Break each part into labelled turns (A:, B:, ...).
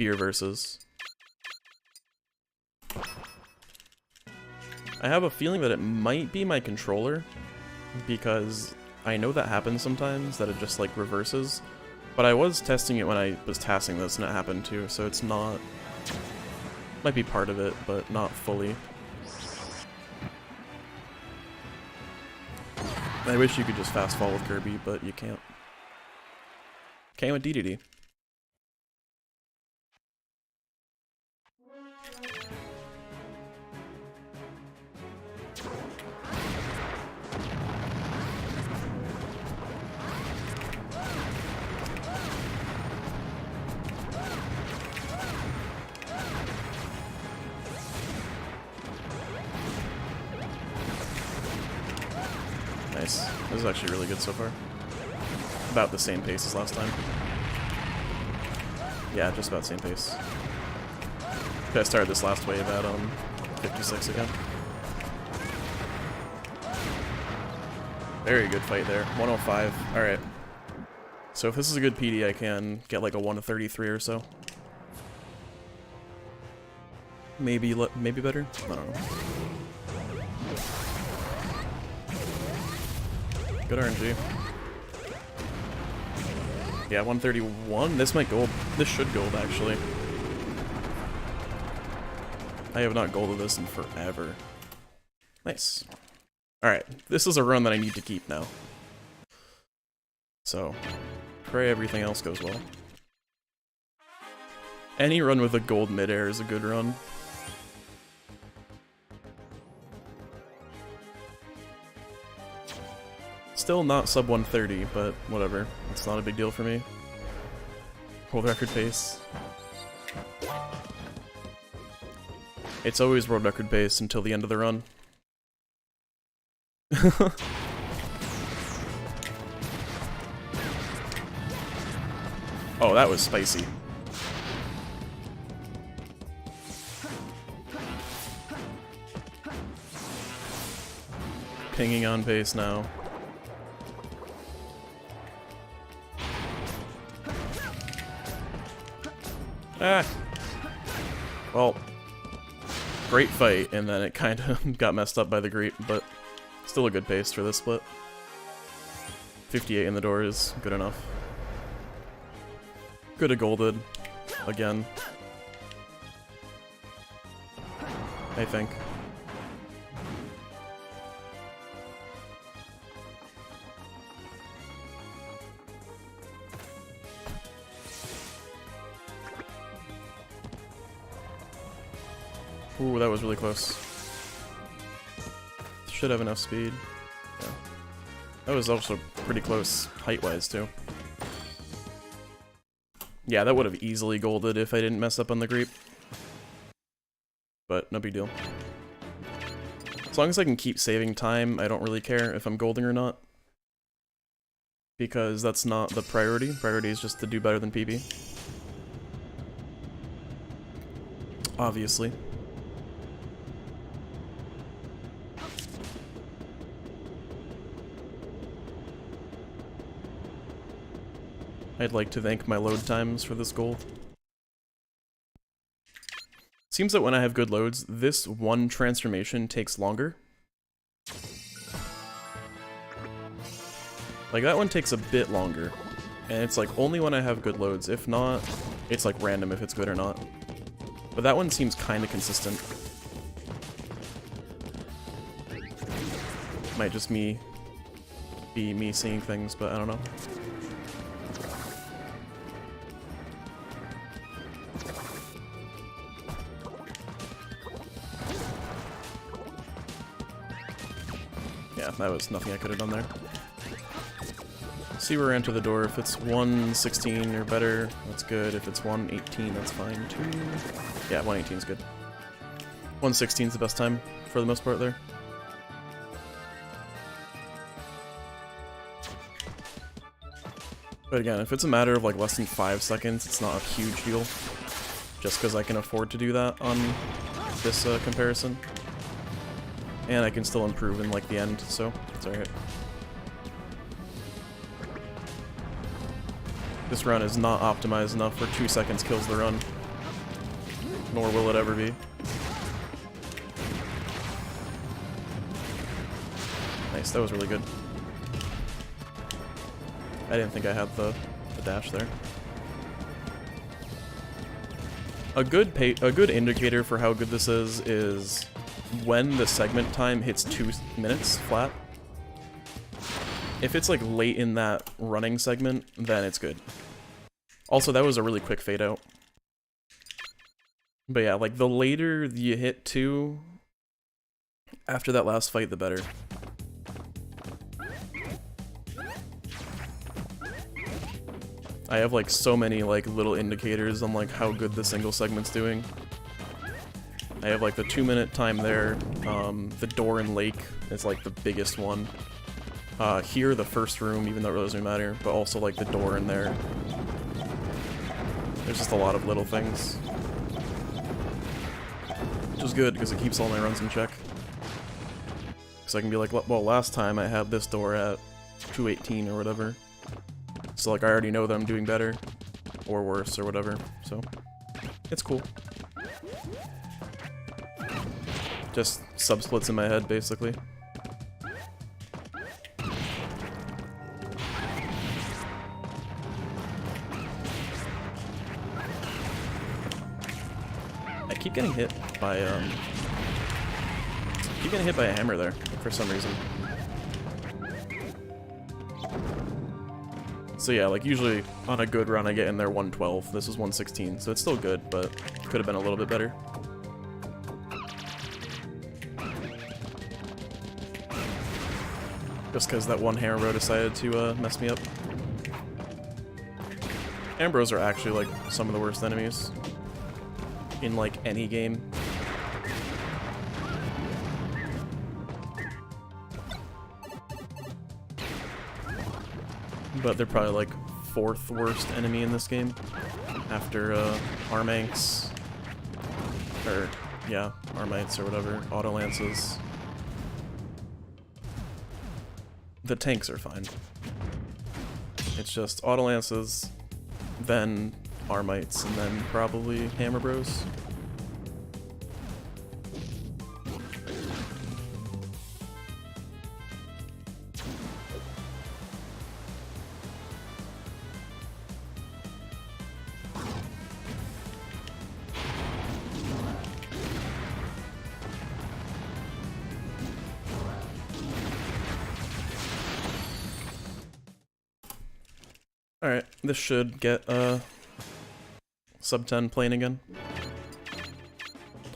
A: Spear versus. I have a feeling that it might be my controller, because I know that happens sometimes, that it just like reverses. But I was testing it when I was tasking this and it happened too, so it's not... Might be part of it, but not fully. I wish you could just fast fall with Kirby, but you can't. Can't with DDD. Nice. This is actually really good so far. About the same pace as last time. Yeah, just about the same pace. I started this last wave at 56 again. Very good fight there. 105. Alright. So if this is a good PD, I can get like a 133 or so. Maybe better? I don't know. Good RNG. Yeah, 131. This might gold. This should gold, actually. I have not golded this in forever. Nice. Alright, this is a run that I need to keep now. So, pray everything else goes well. Any run with a gold midair is a good run. Still not sub 130, but whatever. It's not a big deal for me. World record pace. It's always world record pace until the end of the run. Oh, that was spicy. Pinging on pace now. Ah! Well, great fight, and then it kind of got messed up by the Great, but still a good pace for this split. 58 in the door is good enough. Could have golded again, I think. Ooh, that was really close. Should have enough speed. Yeah. That was also pretty close height-wise, too. Yeah, that would have easily golded if I didn't mess up on the creep. But no big deal. As long as I can keep saving time, I don't really care if I'm golding or not. Because that's not the priority. Priority is just to do better than PB. Obviously. I'd like to thank my load times for this goal. Seems that when I have good loads, this one transformation takes longer. Like, that one takes a bit longer. And it's like only when I have good loads. If not, it's like random if it's good or not. But that one seems kinda consistent. Might just be me seeing things, but I don't know. Yeah, that was nothing I could have done there. See where I enter the door. If it's 116 or better, that's good. If it's 118, that's fine too. Yeah, 118 is good. 116 is the best time for the most part there. But again, if it's a matter of like less than 5 seconds, it's not a huge deal. Just because I can afford to do that on this comparison. And I can still improve in like the end, so it's alright. This run is not optimized enough where 2 seconds kills the run. Nor will it ever be. Nice, that was really good. I didn't think I had the dash there. A good indicator for how good this is when the segment time hits 2 minutes flat. If it's like late in that running segment, then it's good. Also, that was a really quick fade out. But yeah, like the later you hit 2 after that last fight, the better. I have like so many like little indicators on like how good the single segment's doing. I have like the 2-minute time there, the door in lake is like the biggest one. Here, the first room, even though it really doesn't matter, but also like the door in there. There's just a lot of little things. Which is good, because it keeps all my runs in check. Because I can be like, well, last time I had this door at 218 or whatever. So like I already know that I'm doing better, or worse, or whatever, so it's cool. Just sub-splits in my head, basically. I keep getting hit by a hammer there, for some reason. So yeah, like usually on a good run I get in there 112. This is 116, so it's still good, but could have been a little bit better. Just because that one hammer bro decided to mess me up. Hammer bros are actually like some of the worst enemies in like any game. But they're probably like 4th worst enemy in this game after Armanks, or yeah, Armites or whatever, Auto Lances. The tanks are fine. It's just Auto Lances, then Armites, and then probably Hammer Bros. Alright, this should get sub-10 playing again.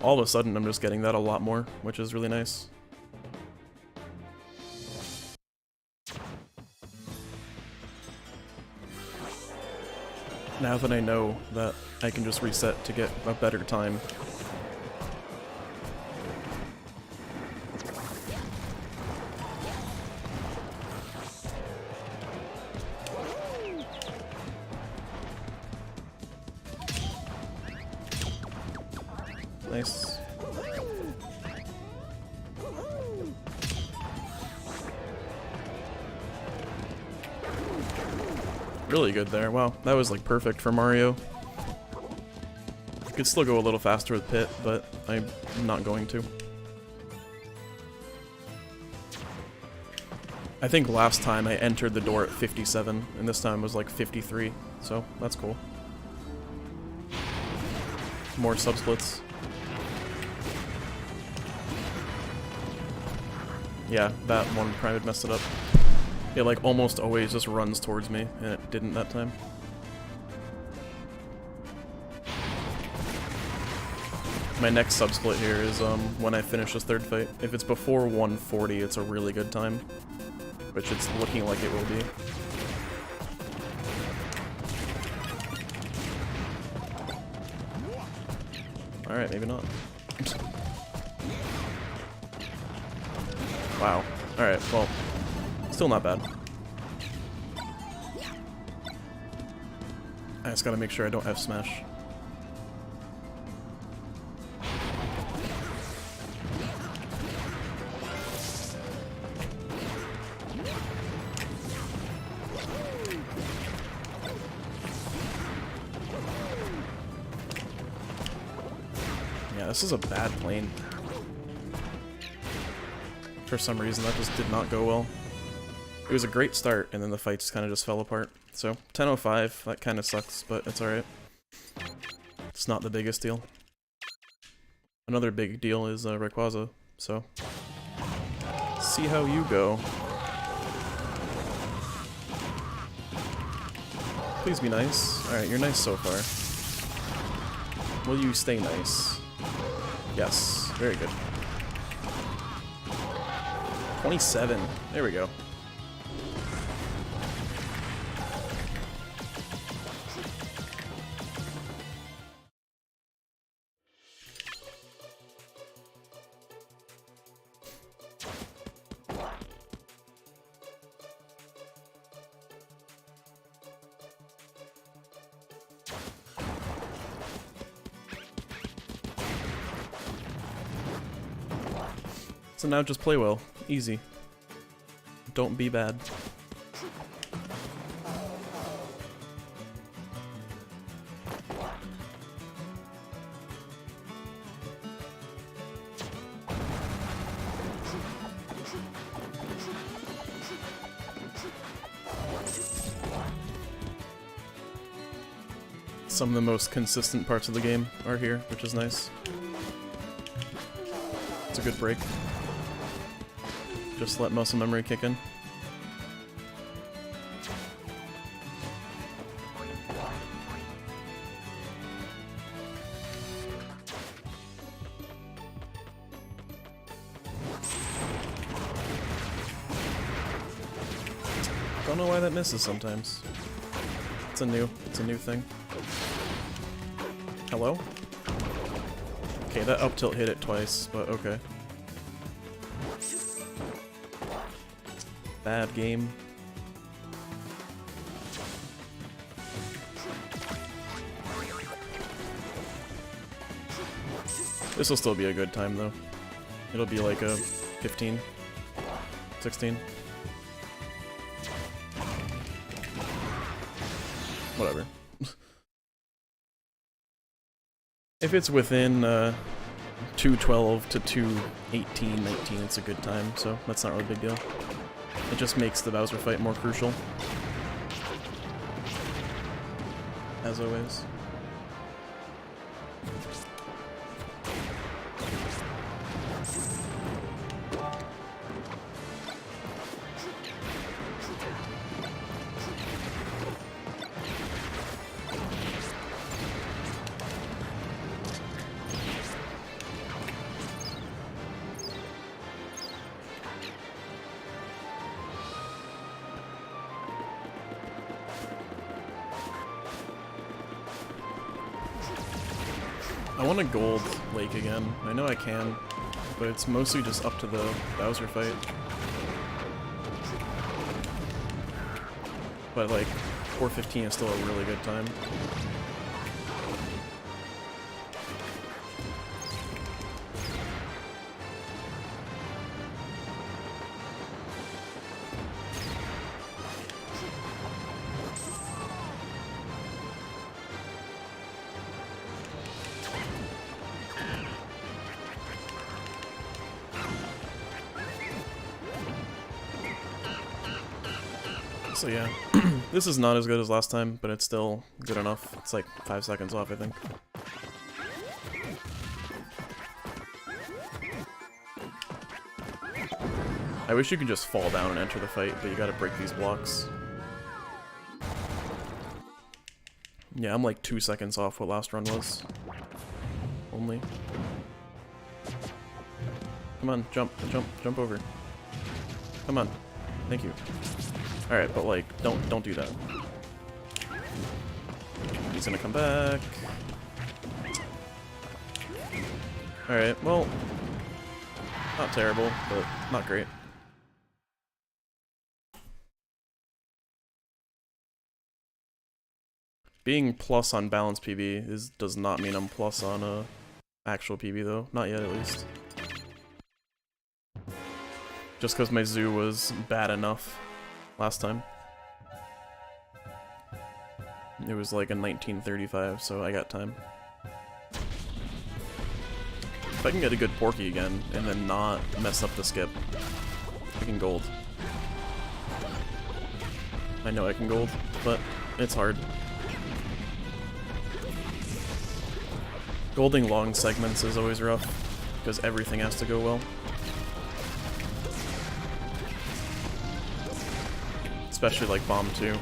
A: All of a sudden I'm just getting that a lot more, which is really nice. Now that I know that I can just reset to get a better time. Nice. Really good there. Wow, that was like perfect for Mario. Could still go a little faster with Pit, but I'm not going to. I think last time I entered the door at 57, and this time was like 53, so that's cool. More sub-splits. Yeah, that one probably messed it up. It like almost always just runs towards me, and it didn't that time. My next sub-split here is when I finish this 3rd fight. If it's before 140, it's a really good time, which it's looking like it will be. Alright, maybe not. Wow. Alright, well, still not bad. I just gotta make sure I don't F smash. Yeah, this is a bad plane. For some reason, that just did not go well. It was a great start, and then the fight just kind of just fell apart. So, 10:05, that kind of sucks, but it's alright. It's not the biggest deal. Another big deal is Rayquaza, so... see how you go. Please be nice. Alright, you're nice so far. Will you stay nice? Yes, very good. 27. There we go. So now just play well. Easy. Don't be bad. Some of the most consistent parts of the game are here, which is nice. It's a good break. Just let muscle memory kick in. Don't know why that misses sometimes. It's a new thing. Hello? Okay, that up tilt hit it twice, but okay. Bad game. This will still be a good time though. It'll be like a 15, 16. Whatever. If it's within 212 to 218, 19, it's a good time, so that's not really a big deal. It just makes the Bowser fight more crucial. As always. I want a gold lake again. I know I can, but it's mostly just up to the Bowser fight. But like, 4:15 is still a really good time. So yeah, this is not as good as last time, but it's still good enough. It's like 5 seconds off, I think. I wish you could just fall down and enter the fight, but you gotta break these blocks. Yeah, I'm like 2 seconds off what last run was. Only. Come on, jump, jump, jump over. Come on. Thank you. Alright, but like, don't do that. He's gonna come back. Alright, well, not terrible, but not great. Being plus on balance PB does not mean I'm plus on actual PB though. Not yet, at least. Just because my zoo was bad enough last time. It was like a 1935, so I got time. If I can get a good Porky again, and then not mess up the skip, I can gold. I know I can gold, but it's hard. Golding long segments is always rough, because everything has to go well. Especially like Bomb 2.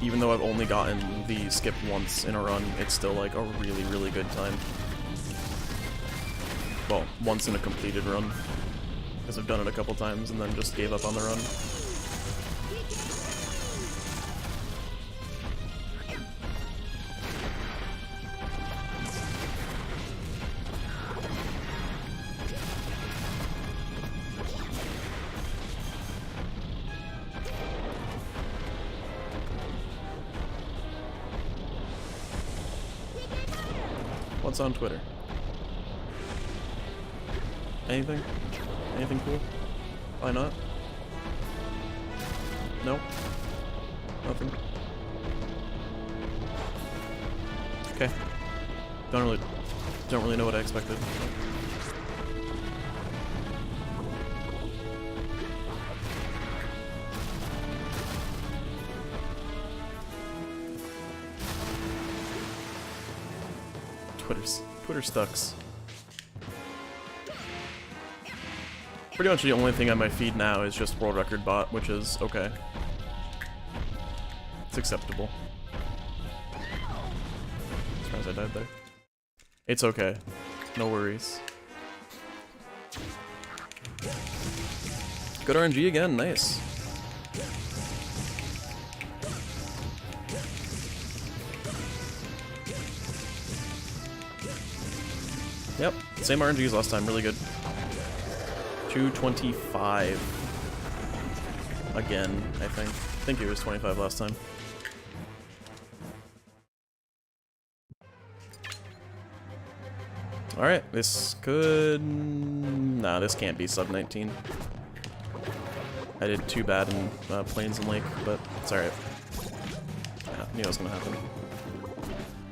A: Even though I've only gotten the skip once in a run, it's still like a really, really good time. Well, once in a completed run. Because I've done it a couple times and then just gave up on the run. What's on Twitter? Anything? Anything cool? Why not? No? Nothing? Okay. Don't really know what I expected. Twitter stucks. Pretty much the only thing on my feed now is just world record bot, which is okay. It's acceptable. Surprised I died there. It's okay. No worries. Good RNG again, nice. Yep, same RNG as last time, really good. 225 again, I think. I think it was 25 last time. Alright, this could... Nah, this can't be sub 19. I did too bad in Plains and Lake, but it's alright. Yeah, I knew it was gonna happen.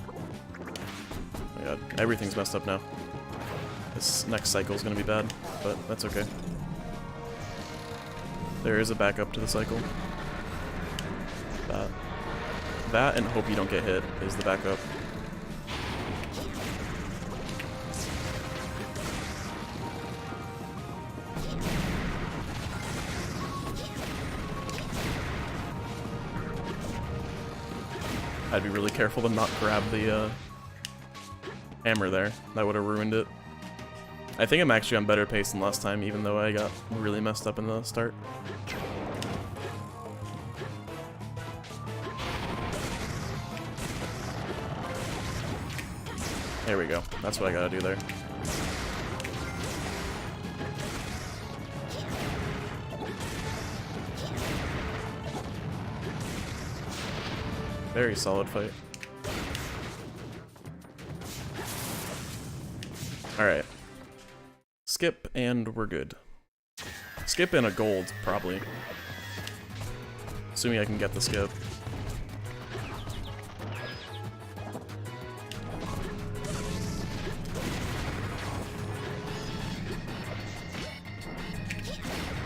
A: Oh my god, everything's messed up now. This next cycle is going to be bad, but that's okay. There is a backup to the cycle. That and hope you don't get hit is the backup. I'd be really careful to not grab the hammer there. That would have ruined it. I think I'm actually on better pace than last time, even though I got really messed up in the start. There we go. That's what I gotta do there. Very solid fight. Alright. Skip, and we're good. Skip and a gold, probably. Assuming I can get the skip.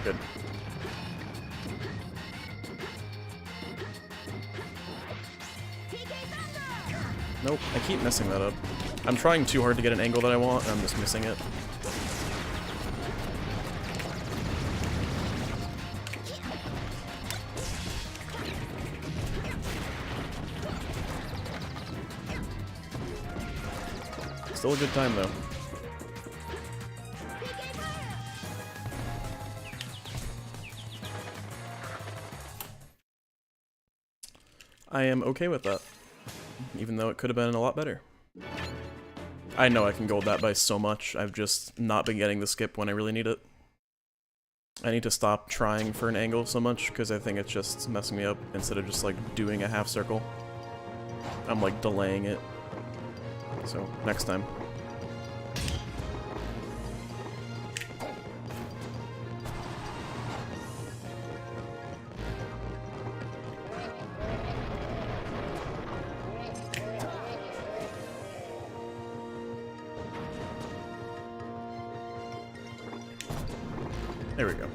A: Good. Nope, I keep messing that up. I'm trying too hard to get an angle that I want, and I'm just missing it. Still a good time, though. I am okay with that, even though it could have been a lot better. I know I can gold that by so much, I've just not been getting the skip when I really need it. I need to stop trying for an angle so much, because I think it's just messing me up, instead of just like doing a half circle. I'm like delaying it. So, next time. There we go.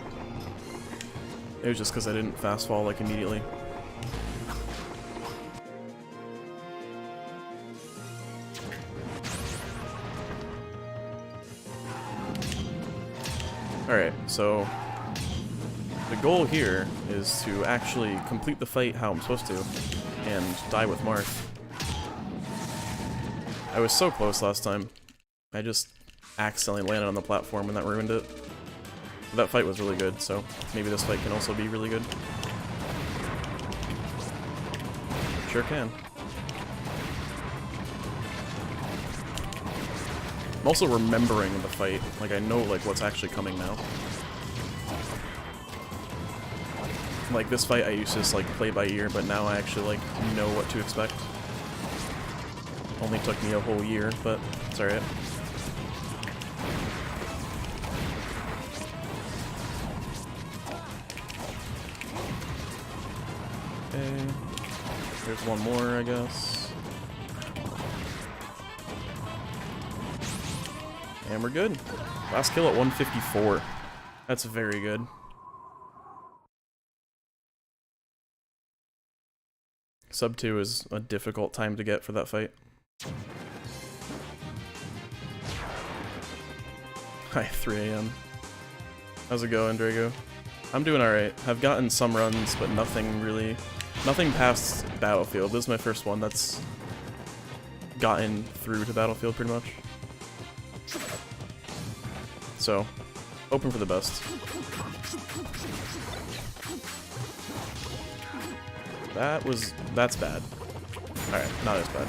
A: It was just because I didn't fast fall like immediately. Alright, so the goal here is to actually complete the fight how I'm supposed to and die with Marth. I was so close last time. I just accidentally landed on the platform and that ruined it. But that fight was really good, so maybe this fight can also be really good. Sure can. I'm also remembering the fight, like I know like what's actually coming now. Like this fight I used to just like play by ear, but now I actually like know what to expect. Only took me a whole year, but it's alright. Okay. There's one more, I guess. And we're good. Last kill at 154. That's very good. Sub-2 is a difficult time to get for that fight. Hi, 3 AM. How's it going, Drago? I'm doing alright. I've gotten some runs, but nothing past Battlefield. This is my first one that's gotten through to Battlefield, pretty much. So, hoping for the best. That's bad. Alright, not as bad.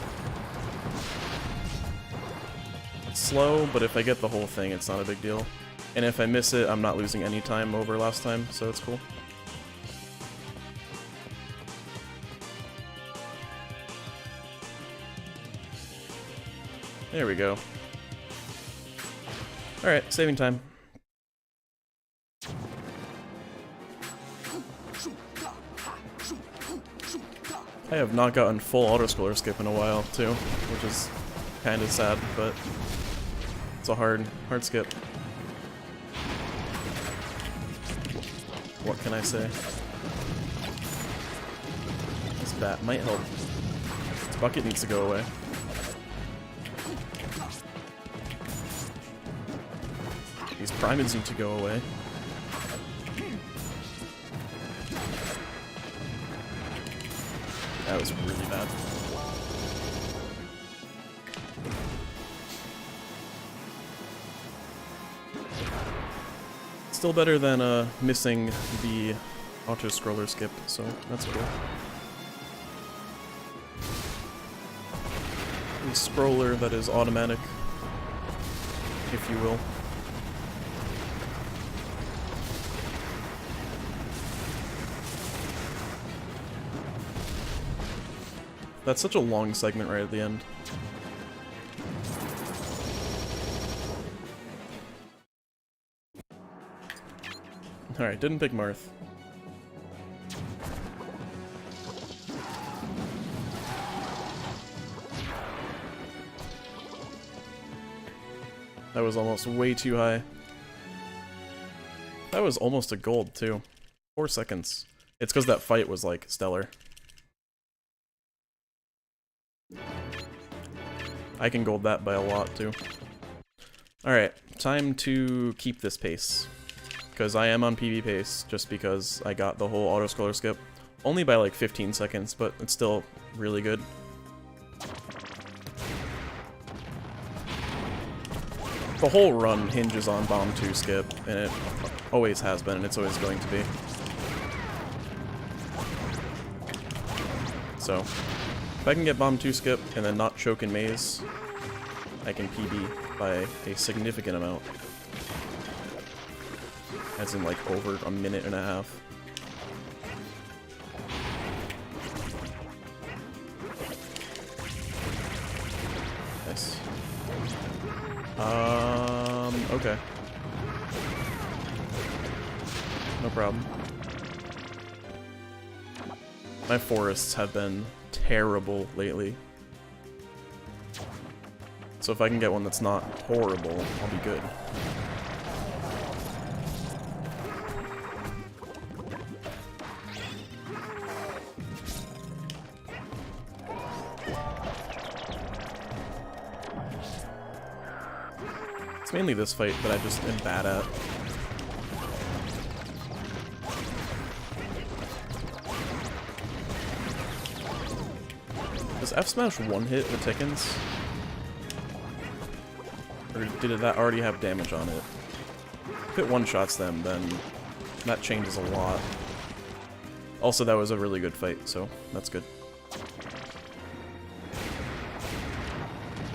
A: It's slow, but if I get the whole thing, it's not a big deal. And if I miss it, I'm not losing any time over last time, so it's cool. There we go. Alright, saving time. I have not gotten full auto-scroller skip in a while, too, which is kind of sad, but it's a hard skip. What can I say? This bat might help. This bucket needs to go away. These primates need to go away. That was really bad. Still better than missing the auto-scroller skip, so that's cool. A scroller that is automatic, if you will. That's such a long segment right at the end. Alright, didn't pick Marth. That was almost way too high. That was almost a gold, too. 4 seconds. It's because that fight was, like, stellar. I can gold that by a lot, too. Alright, time to keep this pace. Because I am on PB pace, just because I got the whole auto-scroller skip. Only by like 15 seconds, but it's still really good. The whole run hinges on Bomb 2 skip, and it always has been, and it's always going to be. So, if I can get Bomb 2 skip and then not choke in maze, I can PB by a significant amount. As in like over a minute and a half. Nice. Okay. No problem. My forests have been terrible lately. So if I can get one that's not horrible, I'll be good. It's mainly this fight that I just am bad at. Does F Smash one-hit the Tickens? Or did that already have damage on it? If it one-shots them, then that changes a lot. Also, that was a really good fight, so that's good.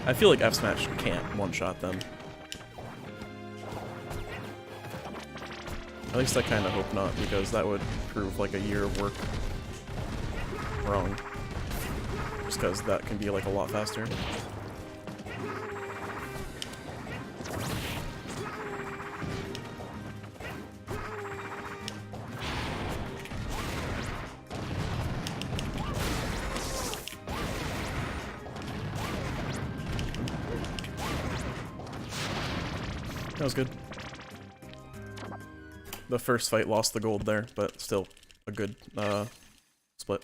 A: I feel like F Smash can't one-shot them. At least I kind of hope not, because that would prove like a year of work wrong. Just because that can be like a lot faster. That was good. The first fight lost the gold there, but still a good split.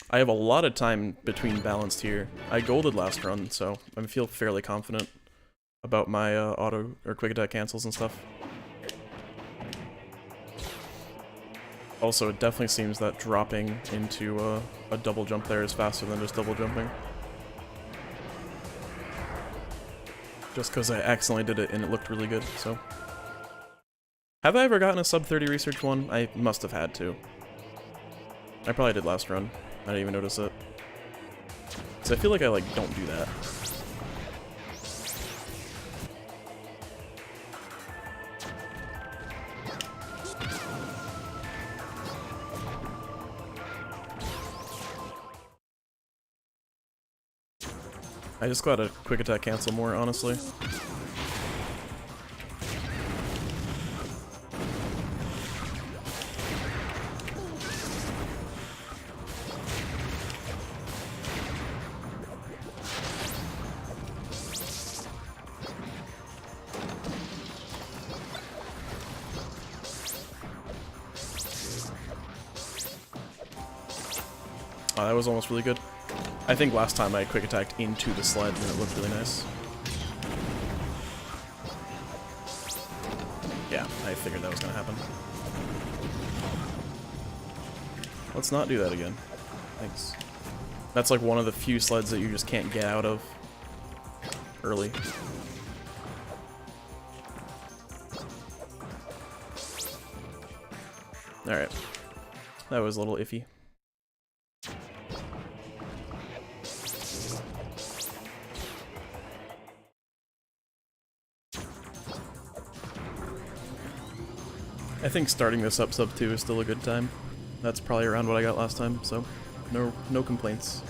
A: I have a lot of time between balanced here. I golded last run, so I feel fairly confident about my auto or quick attack cancels and stuff. Also, it definitely seems that dropping into a double jump there is faster than just double jumping. Just because I accidentally did it and it looked really good, so. Have I ever gotten a sub-30 research one? I must have had to. I probably did last run. I didn't even notice it. So I feel like I, like, don't do that. I just gotta quick attack cancel more, honestly. Oh, that was almost really good. I think last time I quick attacked into the sled and it looked really nice. Yeah, I figured that was gonna happen. Let's not do that again. Thanks. That's like one of the few sleds that you just can't get out of early. Alright. That was a little iffy. I think starting this up Sub-2 is still a good time. That's probably around what I got last time, so no complaints.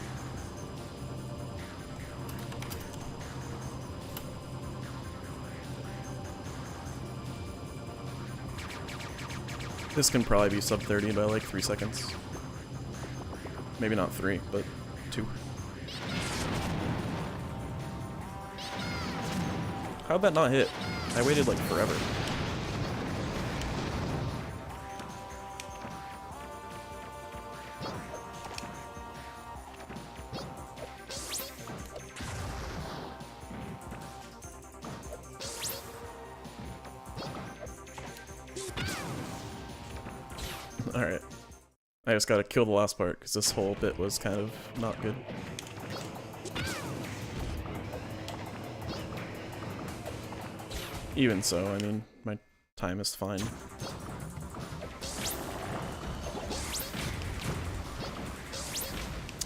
A: This can probably be Sub-30 by like 3 seconds. Maybe not 3, but 2. How'd that not hit? I waited like forever. Alright. I just gotta kill the last part, because this whole bit was kind of not good. Even so, I mean, my time is fine.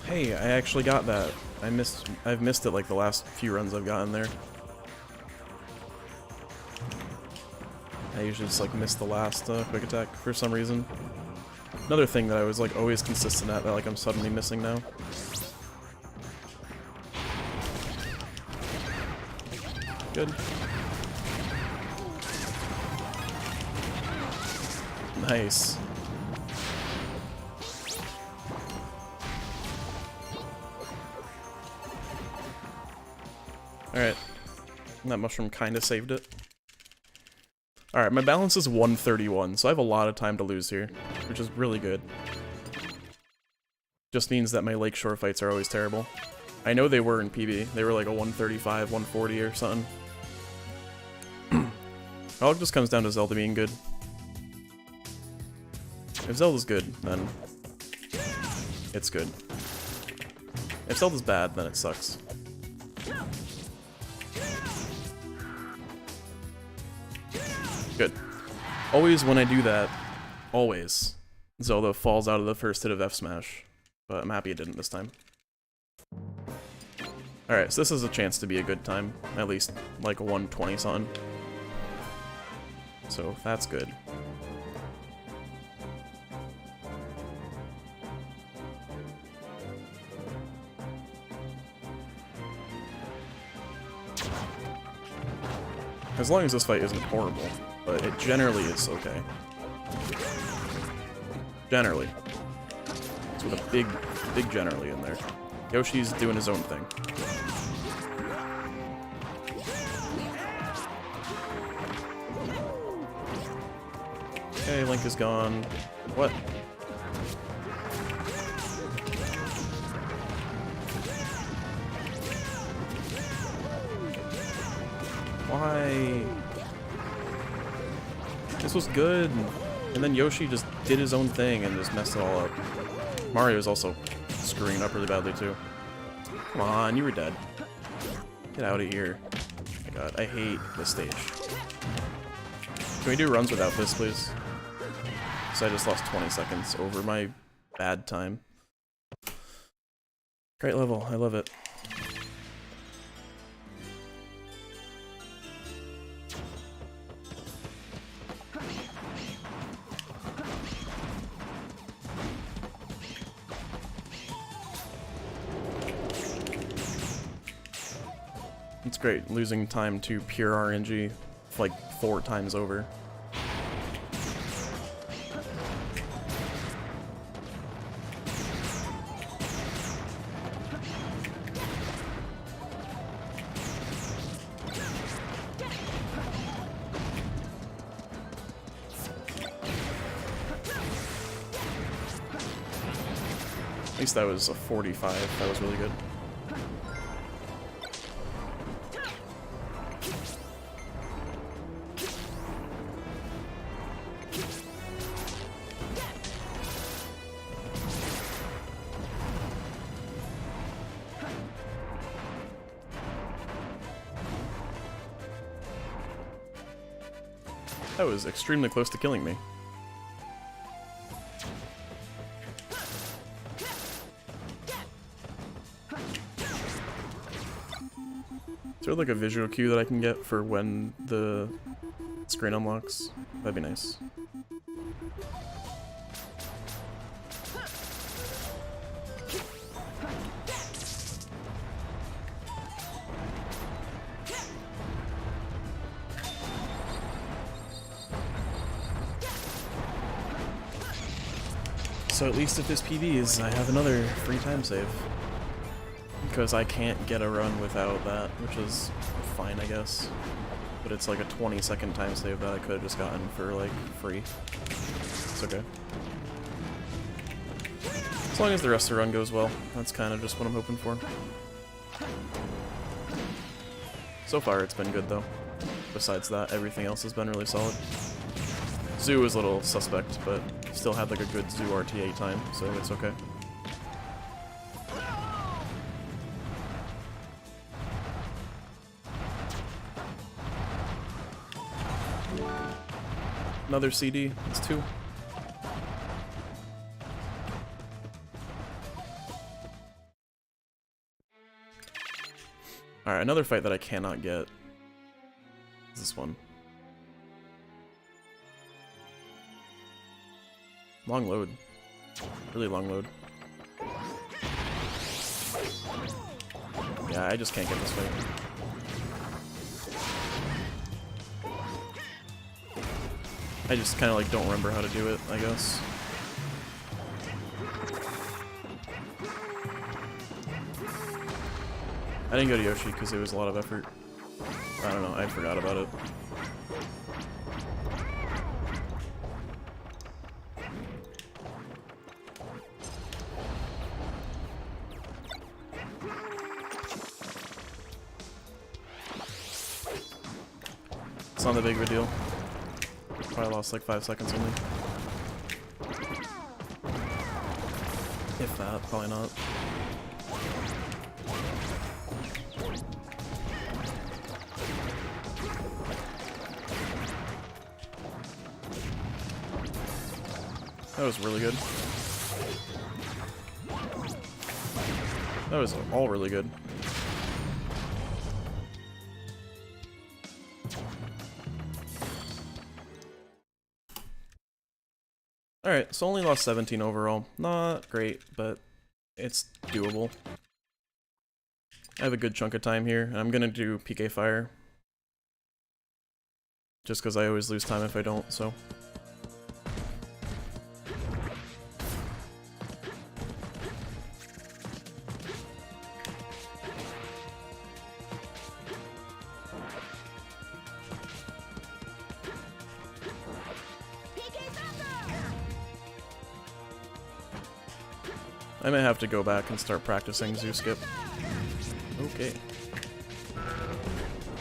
A: Hey, I actually got that. I've missed it like the last few runs I've gotten there. I usually just like miss the last quick attack for some reason. Another thing that I was like always consistent at that like I'm suddenly missing now. Good. Nice. Alright. That mushroom kinda saved it. Alright, my balance is 131, so I have a lot of time to lose here, which is really good. Just means that my Lakeshore fights are always terrible. I know they were in PB. They were like a 135, 140 or something. It all just comes down to Zelda being good. If Zelda's good, then it's good. If Zelda's bad, then it sucks. Good. Always when I do that, always, Zelda falls out of the first hit of F Smash. But I'm happy it didn't this time. Alright, so this is a chance to be a good time. At least, like, 120 something. So, that's good. As long as this fight isn't horrible, but it generally is okay. Generally. It's with a big generally in there. Yoshi's doing his own thing. Okay, Link is gone. What? Why? This was good. And then Yoshi just did his own thing and just messed it all up. Mario's also screwing up really badly too. Come on, you were dead. Get out of here. Oh my god, I hate this stage. Can we do runs without this, please? So I just lost 20 seconds over my bad time. Great level, I love it. It's great, losing time to pure RNG like 4 times over. At least that was a 45, that was really good. That was extremely close to killing me. Is there like a visual cue that I can get for when the screen unlocks? That'd be nice. So at least if this PBs, I have another free time save. Because I can't get a run without that, which is fine, I guess. But it's like a 20-second time save that I could have just gotten for, like, free. It's okay. As long as the rest of the run goes well, that's kind of just what I'm hoping for. So far, it's been good, though. Besides that, everything else has been really solid. Zoo was a little suspect, but still had like a good Zoo RTA time, so it's okay. Another CD, it's 2. Alright, another fight that I cannot get is this one. Long load. Really long load. Yeah, I just can't get this fight. I just kind of like don't remember how to do it, I guess. I didn't go to Yoshi because it was a lot of effort. I don't know, I forgot about it. It's not that big of a deal. Probably lost like 5 seconds only. If that, probably not. That was really good. That was all really good. Alright, so only lost 17 overall. Not great, but it's doable. I have a good chunk of time here, and I'm gonna do PK Fire. Just because I always lose time if I don't, so... I may have to go back and start practicing Zoo Skip. Okay.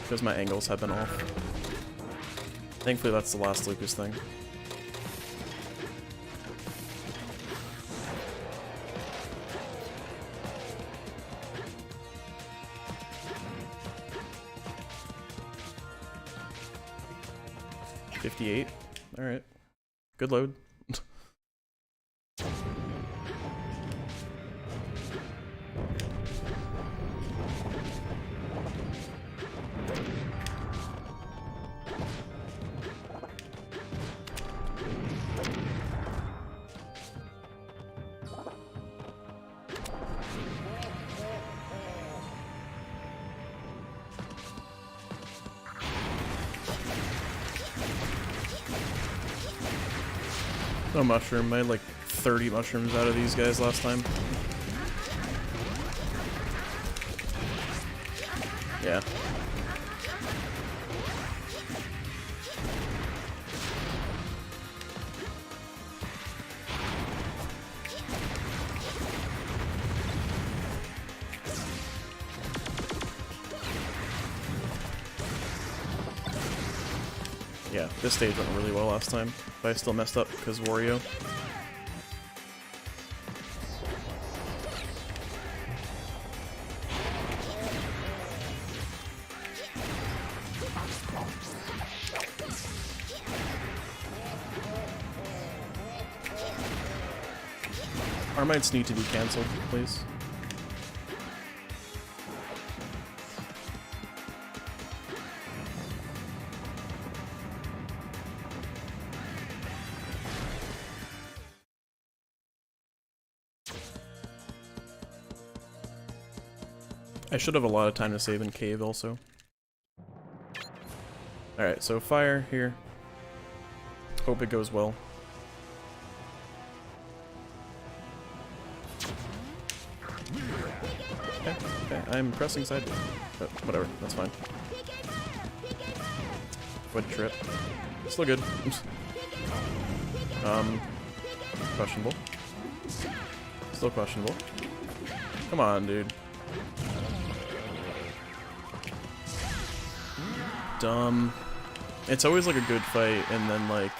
A: Because my angles have been off. Thankfully that's the last Lucas thing. $58. Alright. Good load. No mushroom. I had like 30 mushrooms out of these guys last time. Yeah. Yeah, this stage went really well last time, but I still messed up because Wario. Armites need to be cancelled, please. I should have a lot of time to save in cave also. Alright, so fire here. Hope it goes well. Okay, I'm pressing side, but whatever, that's fine. Avoid trip. Still good. Questionable. Still questionable. Come on, dude. Dumb. It's always like a good fight, and then like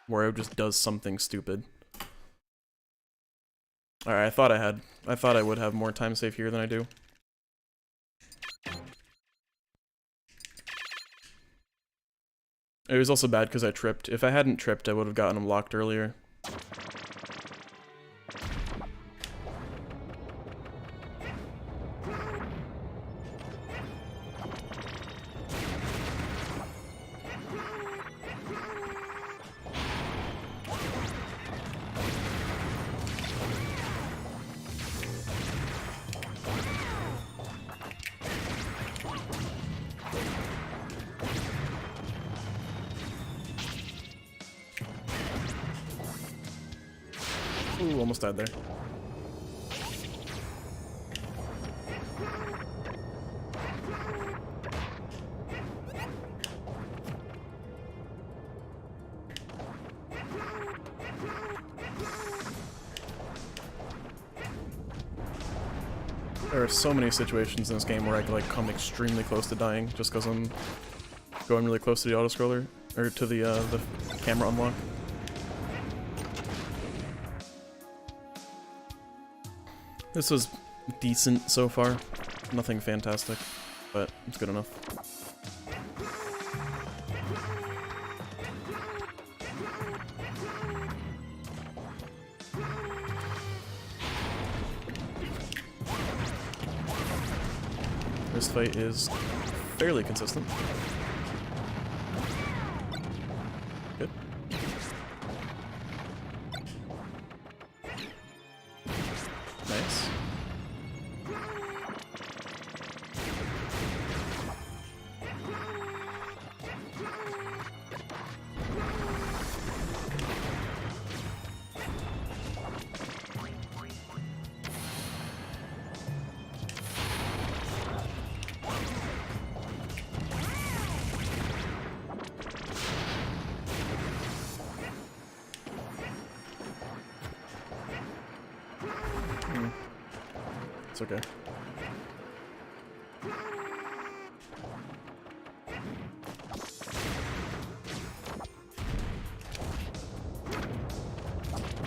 A: Wario just does something stupid. Alright, I thought I would have more time save here than I do. It was also bad because I tripped. If I hadn't tripped, I would have gotten him locked earlier. Ooh, almost died there. There are so many situations in this game where I could like come extremely close to dying just because I'm going really close to the autoscroller, or to the camera unlock. This was decent so far. Nothing fantastic, but it's good enough. This fight is fairly consistent. Good. Nice. It's okay.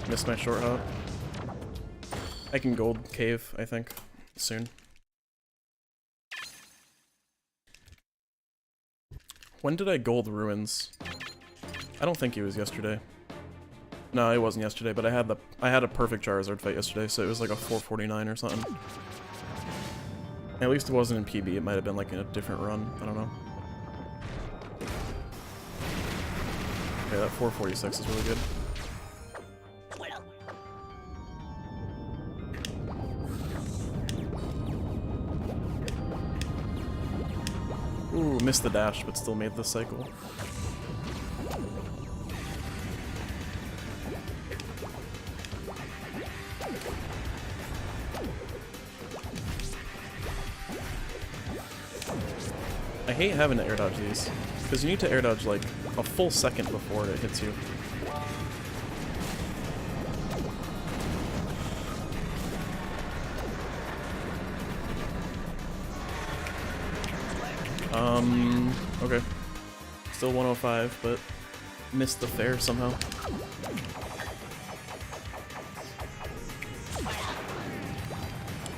A: Missed my short hop. I can gold cave, I think, soon. When did I gold ruins? I don't think it was yesterday. No, it wasn't yesterday, but I had a perfect Charizard fight yesterday, so it was like a 449 or something. At least it wasn't in PB, it might have been like in a different run, I don't know. Okay, that 446 is really good. Ooh, missed the dash, but still made the cycle. I hate having to air dodge these, because you need to air dodge like a full second before it hits you. Okay. Still 105, but missed the fair somehow.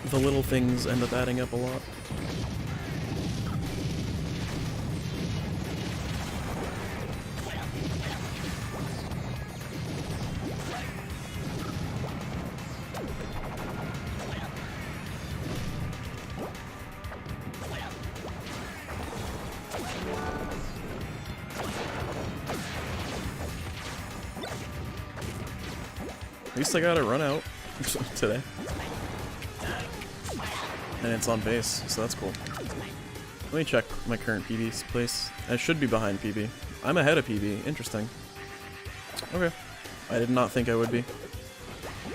A: The little things end up adding up a lot. At least I got a run out today. And it's on base, so that's cool. Let me check my current PB's place. I should be behind PB. I'm ahead of PB. Interesting. Okay. I did not think I would be.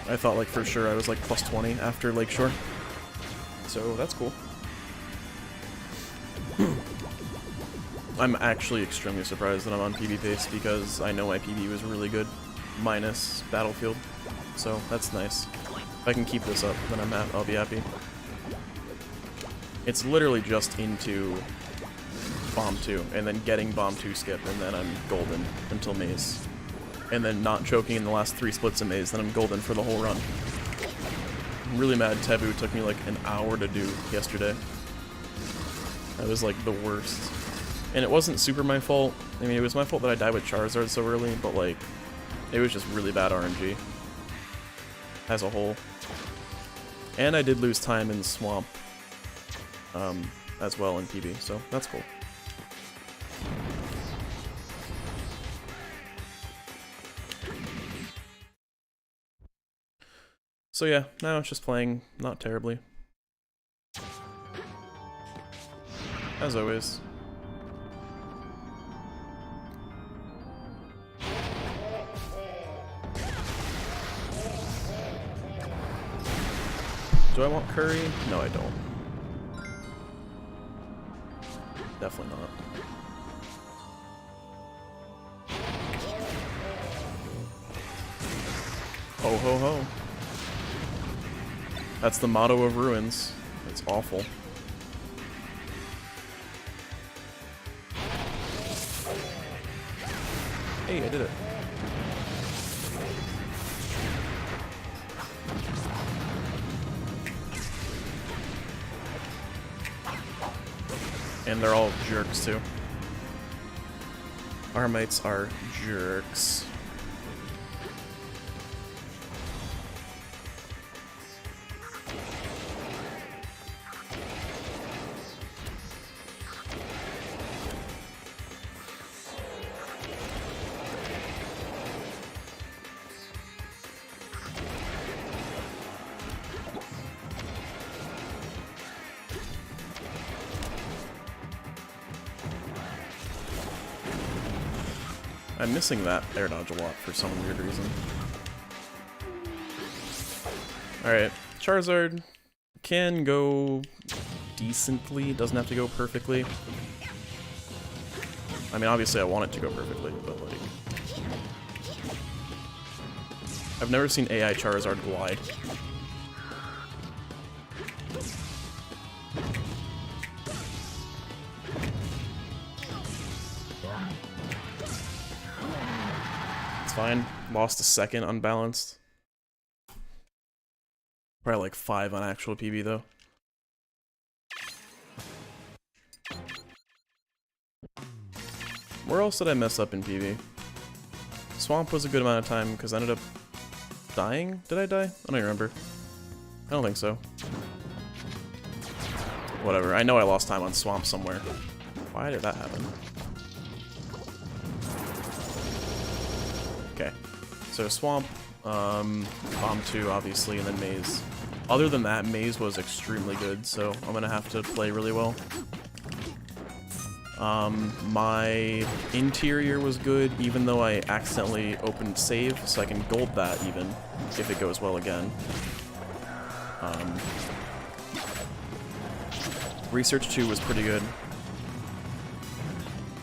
A: I thought like for sure I was like plus 20 after Lakeshore. So that's cool. I'm actually extremely surprised that I'm on PB pace because I know my PB was really good, minus Battlefield. So that's nice. If I can keep this up, then I'll be happy. It's literally just into Bomb 2, and then getting Bomb 2 skip, and then I'm golden until Maze. And then not choking in the last 3 splits of Maze, then I'm golden for the whole run. I'm really mad Tebu took me like an hour to do yesterday. That was like the worst. And it wasn't super my fault. I mean, it was my fault that I died with Charizard so early, but like, it was just really bad RNG. As a whole. And I did lose time in Swamp. As well in PB, so that's cool. So yeah, now it's just playing not terribly. As always. Do I want Curry? No, I don't. Definitely not. Ho ho ho. That's the motto of Ruins. It's awful. Hey, I did it. And they're all jerks, too. Our mates are jerks. I'm missing that air dodge a lot for some weird reason. Alright, Charizard can go decently, doesn't have to go perfectly. I mean, obviously I want it to go perfectly, but like... I've never seen AI Charizard glide. Fine. Lost a second unbalanced. Probably like 5 on actual PB though. Where else did I mess up in PB? Swamp was a good amount of time because I ended up dying? Did I die? I don't even remember. I don't think so. Whatever. I know I lost time on Swamp somewhere. Why did that happen? Okay, so Swamp, Bomb 2 obviously, and then Maze. Other than that, Maze was extremely good, so I'm gonna have to play really well. My interior was good, even though I accidentally opened save, so I can gold that even, if it goes well again. Research 2 was pretty good.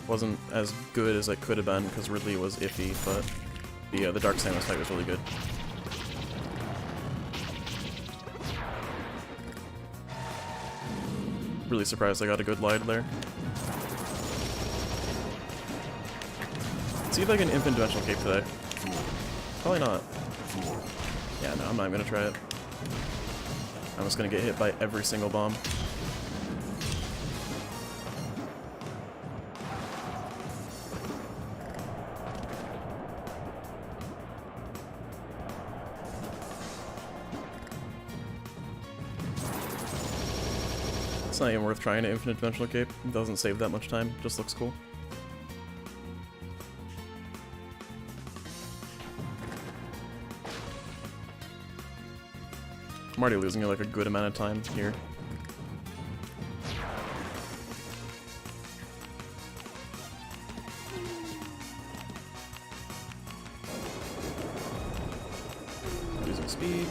A: Wasn't as good as it could have been, because Ridley was iffy, but... the Dark Samus fight was really good. Really surprised I got a good glide there. Let's see if I can Infinite Dimensional Cape today. Probably not. Yeah, no, I'm not gonna try it. I'm just gonna get hit by every single bomb. It's not even worth trying to Infinite Dimensional Cape. It doesn't save that much time, just looks cool. I'm already losing like a good amount of time here. Losing speed.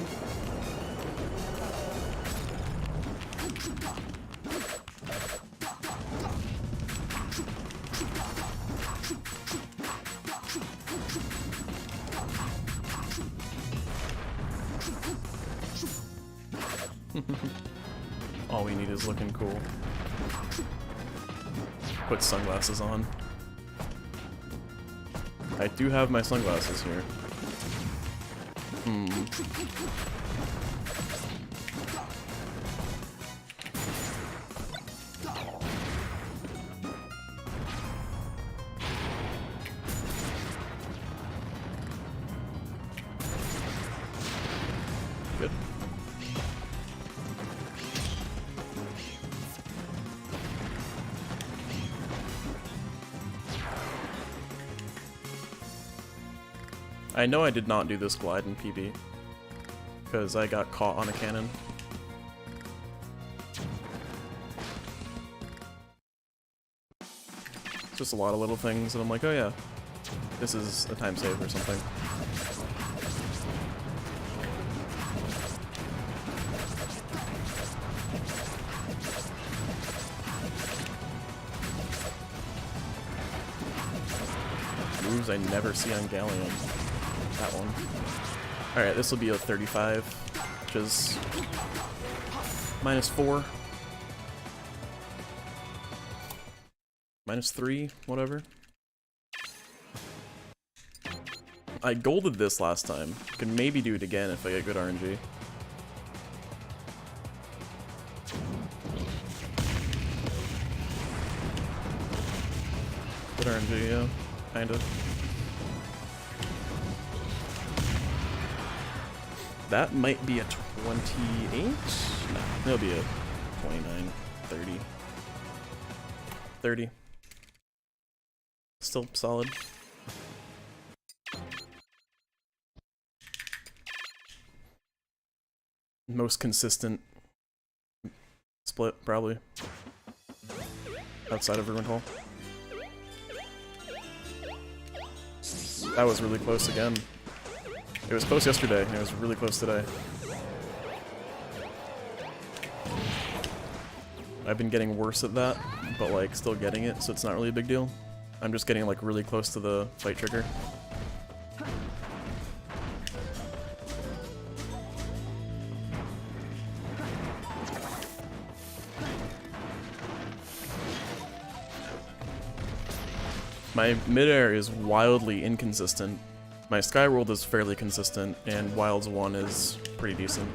A: All we need is looking cool. Put sunglasses on. I do have my sunglasses here. Good. I know I did not do this glide in PB, because I got caught on a cannon. Just a lot of little things, and I'm like, oh yeah, this is a time save or something. Moves I never see on Galleon. That one. Alright, this will be a 35, which is -4. -3, whatever. I golded this last time. Could maybe do it again if I get good RNG. Good RNG, yeah. Kind of. That might be a 28? No, it'll be a 29, 30. 30. Still solid. Most consistent split, probably. Outside of Ruined Hall. That was really close again. It was close yesterday, and it was really close today. I've been getting worse at that, but like still getting it, so it's not really a big deal. I'm just getting like really close to the fight trigger. My midair is wildly inconsistent. My Skyworld is fairly consistent, and Wilds 1 is pretty decent.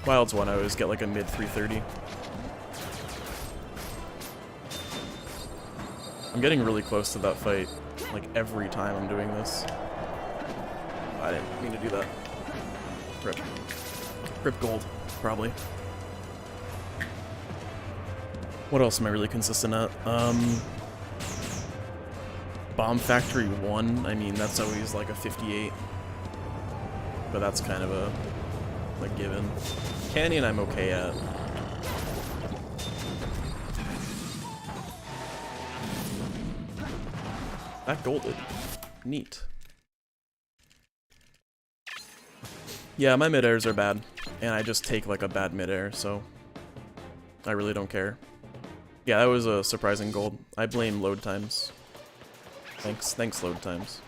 A: Wilds 1 I always get like a mid 330. I'm getting really close to that fight, like every time I'm doing this. I didn't mean to do that. Rip. Rip gold, probably. What else am I really consistent at? Bomb Factory 1, I mean, that's always like a 58. But that's kind of a given. Canyon I'm okay at. That golded. Neat. Yeah, my mid-airs are bad. And I just take like a bad mid-air, so I really don't care. Yeah, that was a surprising gold. I blame load times. Thanks load times.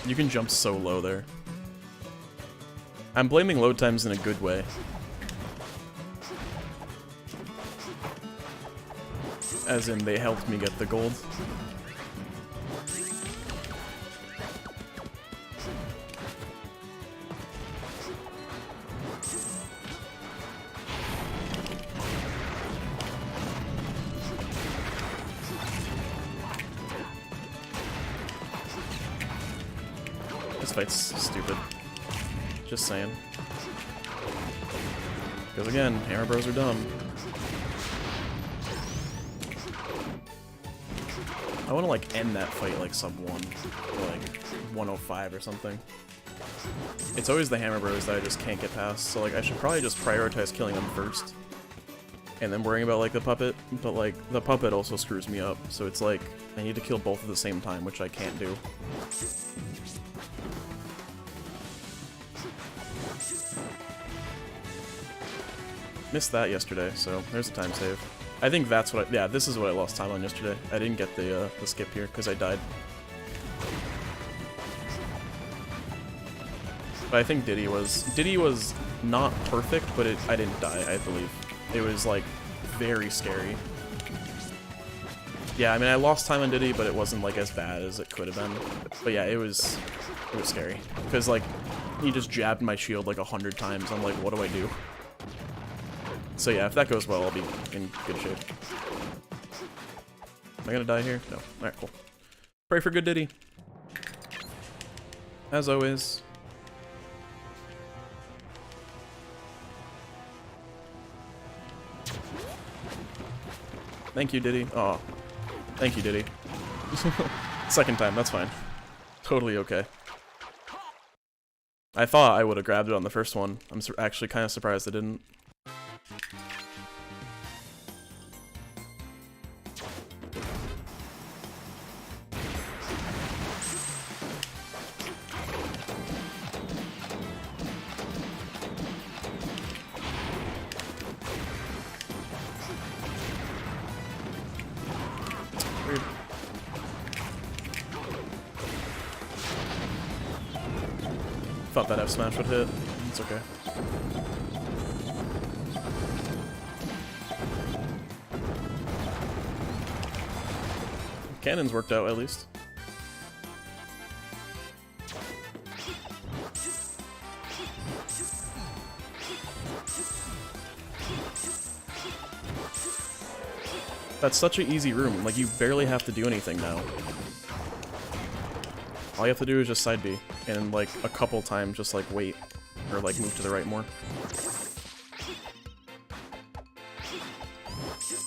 A: You can jump so low there. I'm blaming load times in a good way. As in, they helped me get the gold. This fight's stupid. Just saying. Because again, Hammer Bros are dumb. I want to like end that fight like sub 1 or like 105 or something. It's always the Hammer Bros that I just can't get past, so like I should probably just prioritize killing them first and then worrying about like the puppet, but like the puppet also screws me up, so it's like I need to kill both at the same time, which I can't do. Missed that yesterday, so there's a time save. I think that's what yeah, this is what I lost time on yesterday. I didn't get the skip here because I died. But I think Diddy was not perfect, but I didn't die, I believe. It was like very scary. Yeah, I mean I lost time on Diddy, but it wasn't like as bad as it could have been. But yeah, it was scary. Because like he just jabbed my shield like 100 times. I'm like, what do I do? So yeah, if that goes well, I'll be in good shape. Am I gonna die here? No. Alright, cool. Pray for good Diddy. As always. Thank you, Diddy. Aw. Thank you, Diddy. Second time, that's fine. Totally okay. I thought I would have grabbed it on the first one. I'm actually kind of surprised I didn't. Weird. thought that F smash would hit. It's okay. Cannons worked out at least. That's such an easy room, like you barely have to do anything now. All you have to do is just side B, and like a couple times just like wait, or like move to the right more.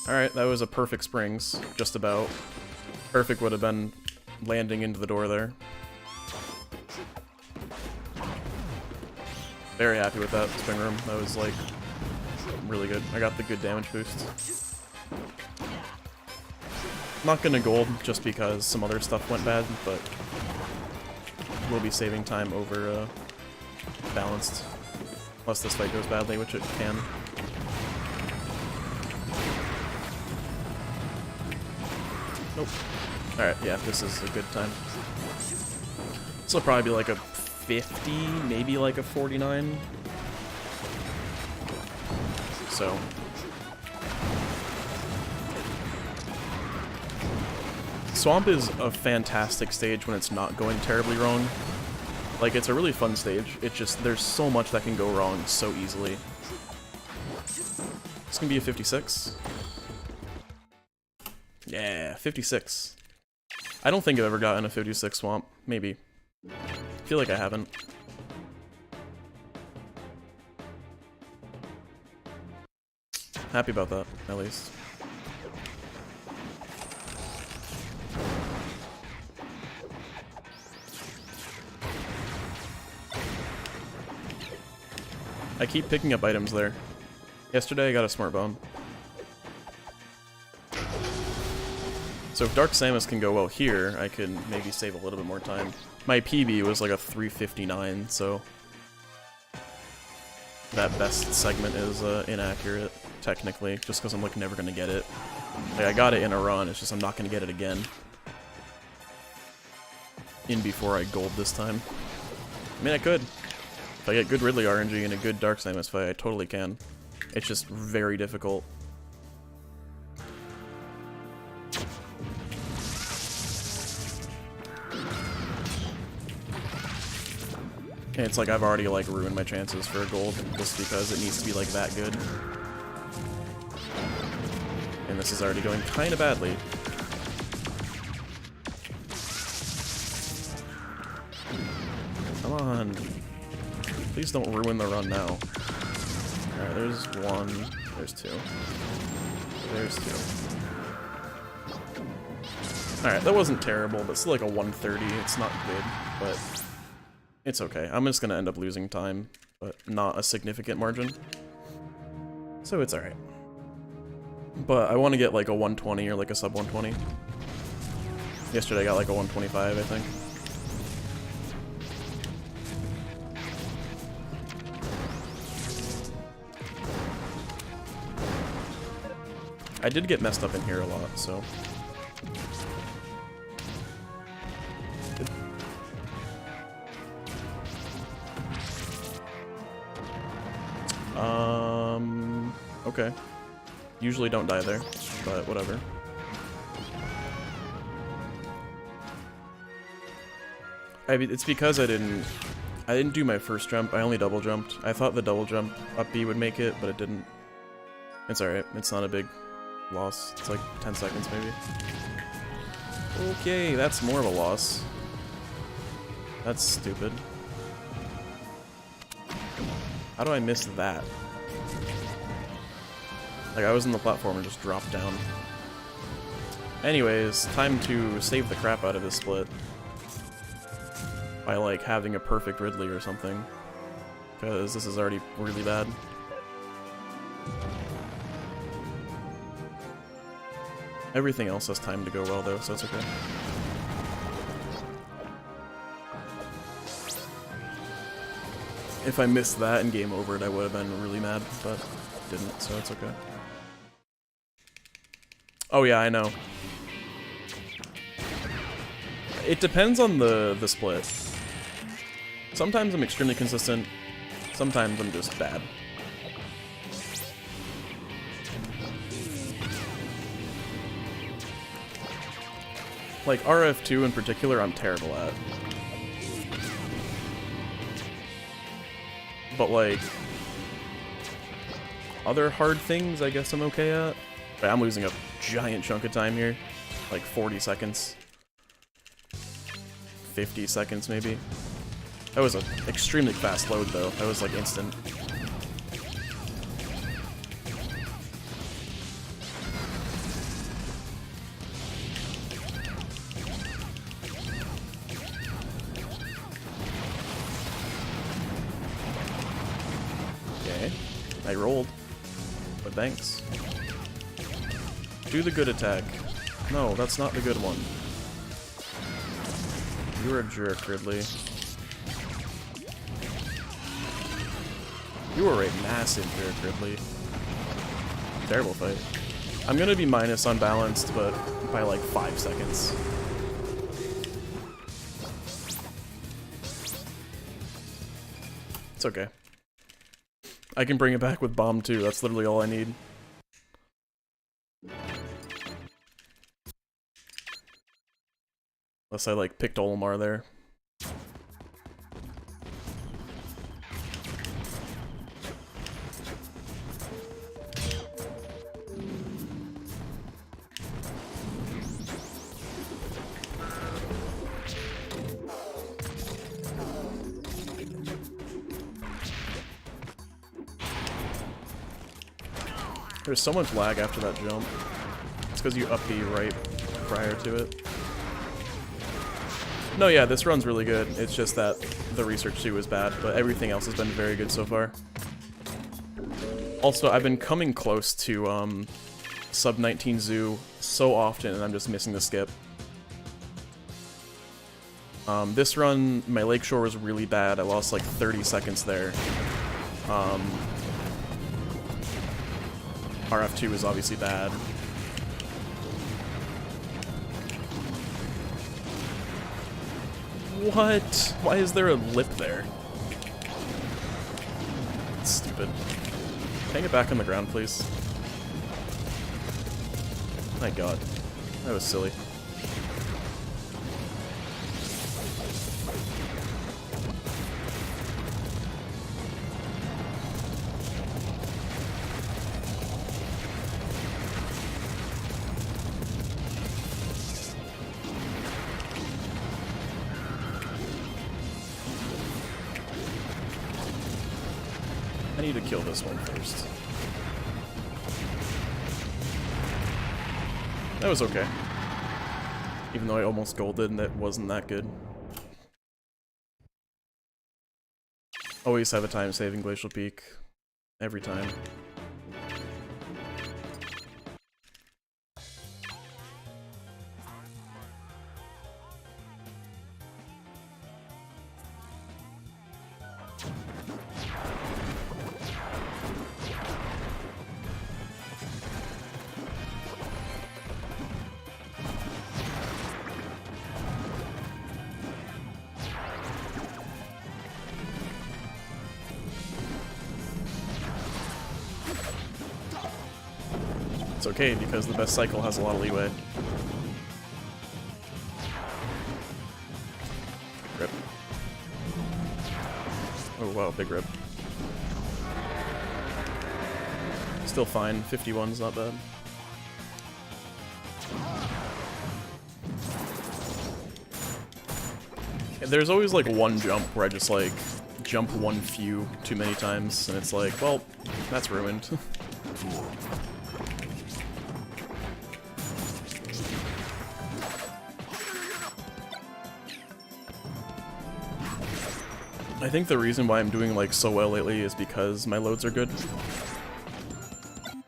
A: Alright, that was a perfect springs, just about. Perfect would have been landing into the door there. Very happy with that spring room, that was like really good. I got the good damage boost. Not gonna gold just because some other stuff went bad, but we'll be saving time over balanced. Unless this fight goes badly, which it can. Nope. Alright, yeah, this is a good time. This will probably be like a 50, maybe like a 49. So. Swamp is a fantastic stage when it's not going terribly wrong. Like, it's a really fun stage. It just, there's so much that can go wrong so easily. It's gonna be a 56. Yeah, 56. I don't think I've ever gotten a 56 Swamp. Maybe. I feel like I haven't. Happy about that, at least. I keep picking up items there. Yesterday I got a smart bone. So if Dark Samus can go well here, I could maybe save a little bit more time. My PB was like a 359, so that best segment is inaccurate, technically, just because I'm like never gonna get it. Like, I got it in a run, it's just I'm not gonna get it again. In before I gold this time. I mean, I could. If I get good Ridley RNG and a good Dark Samus fight, I totally can. It's just very difficult. And it's like I've already like ruined my chances for a gold just because it needs to be like that good. And this is already going kind of badly. Come on. Please don't ruin the run now. Alright, there's one. There's two. There's two. Alright, that wasn't terrible, but still like a 130. It's not good, but it's okay. I'm just gonna end up losing time, but not a significant margin. So it's alright. But I want to get like a 120 or like a sub 120. Yesterday I got like a 125, I think. I did get messed up in here a lot, so. Good. Okay. Usually don't die there, but whatever. I mean, it's because I didn't do my first jump. I only double jumped. I thought the double jump up B would make it, but it didn't. It's alright. It's not a big loss. It's like 10 seconds maybe. Okay, that's more of a loss. That's stupid. How do I miss that? Like, I was in the platform and just dropped down. Anyways, time to save the crap out of this split. By, like, having a perfect Ridley or something. Because this is already really bad. Everything else has time to go well, though, so it's okay. If I missed that and game overed, I would have been really mad, but didn't, so it's okay. Oh yeah, I know. It depends on the split. Sometimes I'm extremely consistent, sometimes I'm just bad. Like, RF2 in particular, I'm terrible at. But, like, other hard things, I guess I'm okay at. Right, I'm losing a giant chunk of time here. Like, 40 seconds. 50 seconds, maybe. That was an extremely fast load, though. That was, like, instant. I rolled, but thanks. Do the good attack. No, that's not the good one. You're a jerk, Ridley. You are a massive jerk, Ridley. Terrible fight. I'm gonna be minus unbalanced, but by like 5 seconds. It's okay. I can bring it back with bomb too, that's literally all I need. Unless I like picked Olimar there. There's so much lag after that jump. It's because you up B right prior to it. No, yeah, this run's really good. It's just that the research 2 is bad, but everything else has been very good so far. Also, I've been coming close to sub-19 zoo so often, and I'm just missing the skip. This run, my Lakeshore was really bad. I lost like 30 seconds there. RF2 is obviously bad. What? Why is there a lip there? That's stupid. Hang it back on the ground, please. My god. That was silly. I need to kill this one first. That was okay. Even though I almost golded and it wasn't that good. Always have a time-saving Glacial Peak. Every time. It's okay, because the best cycle has a lot of leeway. Rip. Oh wow, big rip. Still fine, 51's not bad. And there's always like one jump where I just like jump one few too many times, and it's like, well, that's ruined. I think the reason why I'm doing like so well lately is because my loads are good.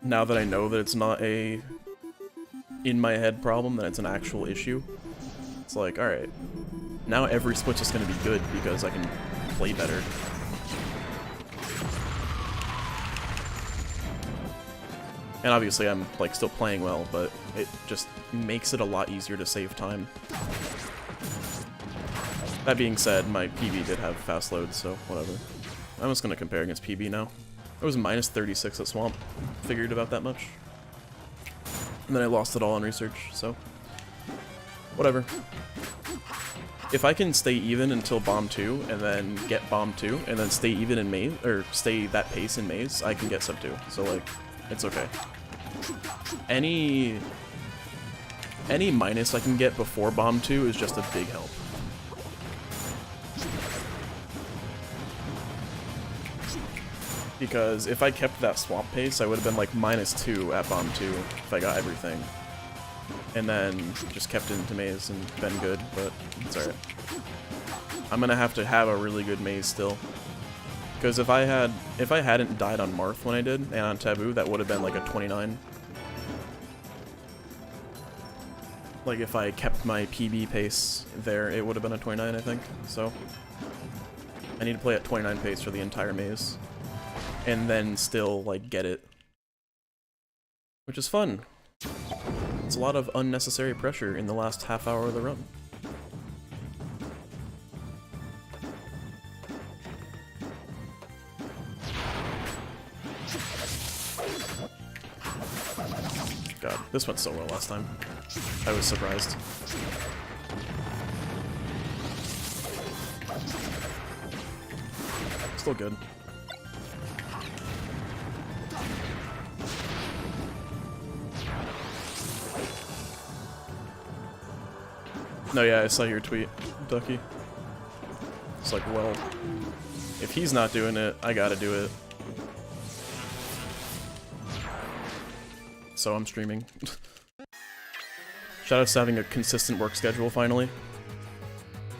A: Now that I know that it's not a in my head problem, that it's an actual issue, it's like, alright, now every split's just gonna be good because I can play better. And obviously I'm like still playing well, but it just makes it a lot easier to save time. That being said, my PB did have fast loads, so whatever. I'm just gonna compare against PB now. It was minus 36 at Swamp. Figured about that much. And then I lost it all on research, so whatever. If I can stay even until Bomb 2, and then get Bomb 2, and then stay even in Maze, or stay that pace in Maze, I can get Sub-2. So, like, it's okay. Any minus I can get before Bomb 2 is just a big help. Because if I kept that swamp pace, I would have been like -2 at Bomb 2 if I got everything. And then just kept it into Maze and been good, but it's alright. I'm gonna have to have a really good Maze still. Because if I hadn't died on Marth when I did, and on Taboo, that would have been like a 29. Like if I kept my PB pace there, it would have been a 29, I think. So I need to play at 29 pace for the entire Maze. And then still, like, get it. Which is fun. It's a lot of unnecessary pressure in the last half hour of the run. God, this went so well last time. I was surprised. Still good. No, yeah, I saw your tweet, Ducky. It's like, well, if he's not doing it, I gotta do it. So I'm streaming. Shoutouts to having a consistent work schedule, finally.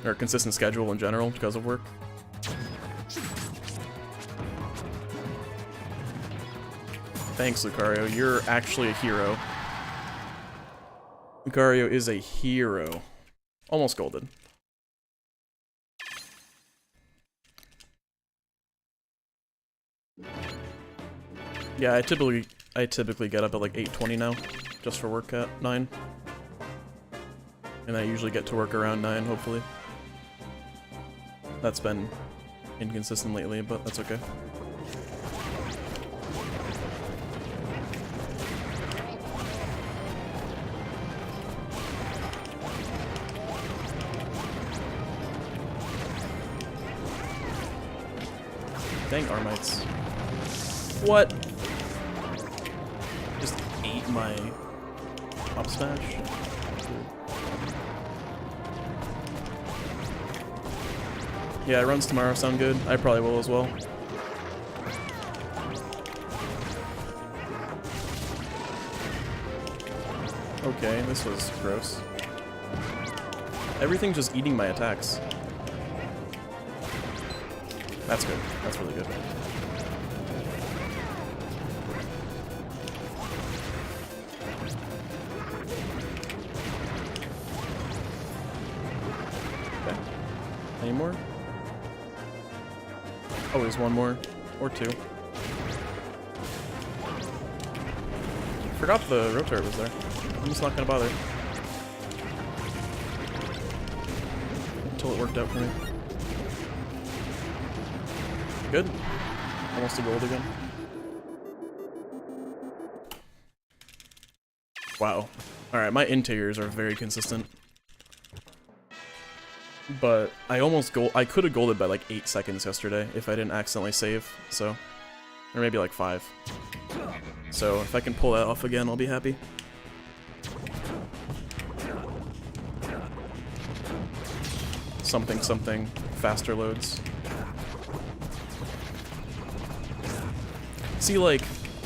A: Or a consistent schedule in general, because of work. Thanks, Lucario. You're actually a hero. Lucario is a hero. Almost golden. Yeah, I typically get up at like 8:20 now, just for work at 9. And I usually get to work around 9, hopefully. That's been inconsistent lately, but that's okay. Dang Armites. What? Just ate my up smash? Yeah, runs tomorrow sound good. I probably will as well. Okay, this was gross. Everything's just eating my attacks. That's good. That's really good. Okay. Any more? Oh, there's one more. Or two. Forgot the Rotor was there. I'm just not gonna bother. Until it worked out for me. Good. Almost a gold again. Wow. Alright, my interiors are very consistent. But I could have golded by like 8 seconds yesterday if I didn't accidentally save, so. Or maybe like 5. So if I can pull that off again, I'll be happy. Something, faster loads. See, like,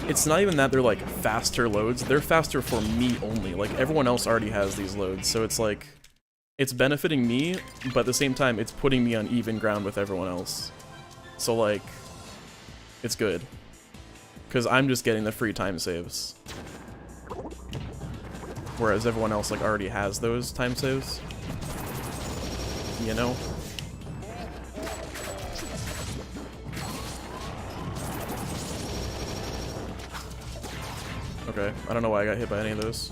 A: it's not even that they're, like, faster loads. They're faster for me only. Like, everyone else already has these loads, so it's like, it's benefiting me, but at the same time, it's putting me on even ground with everyone else. So, like, it's good. Because I'm just getting the free time saves. Whereas everyone else, like, already has those time saves. You know? Okay, I don't know why I got hit by any of those.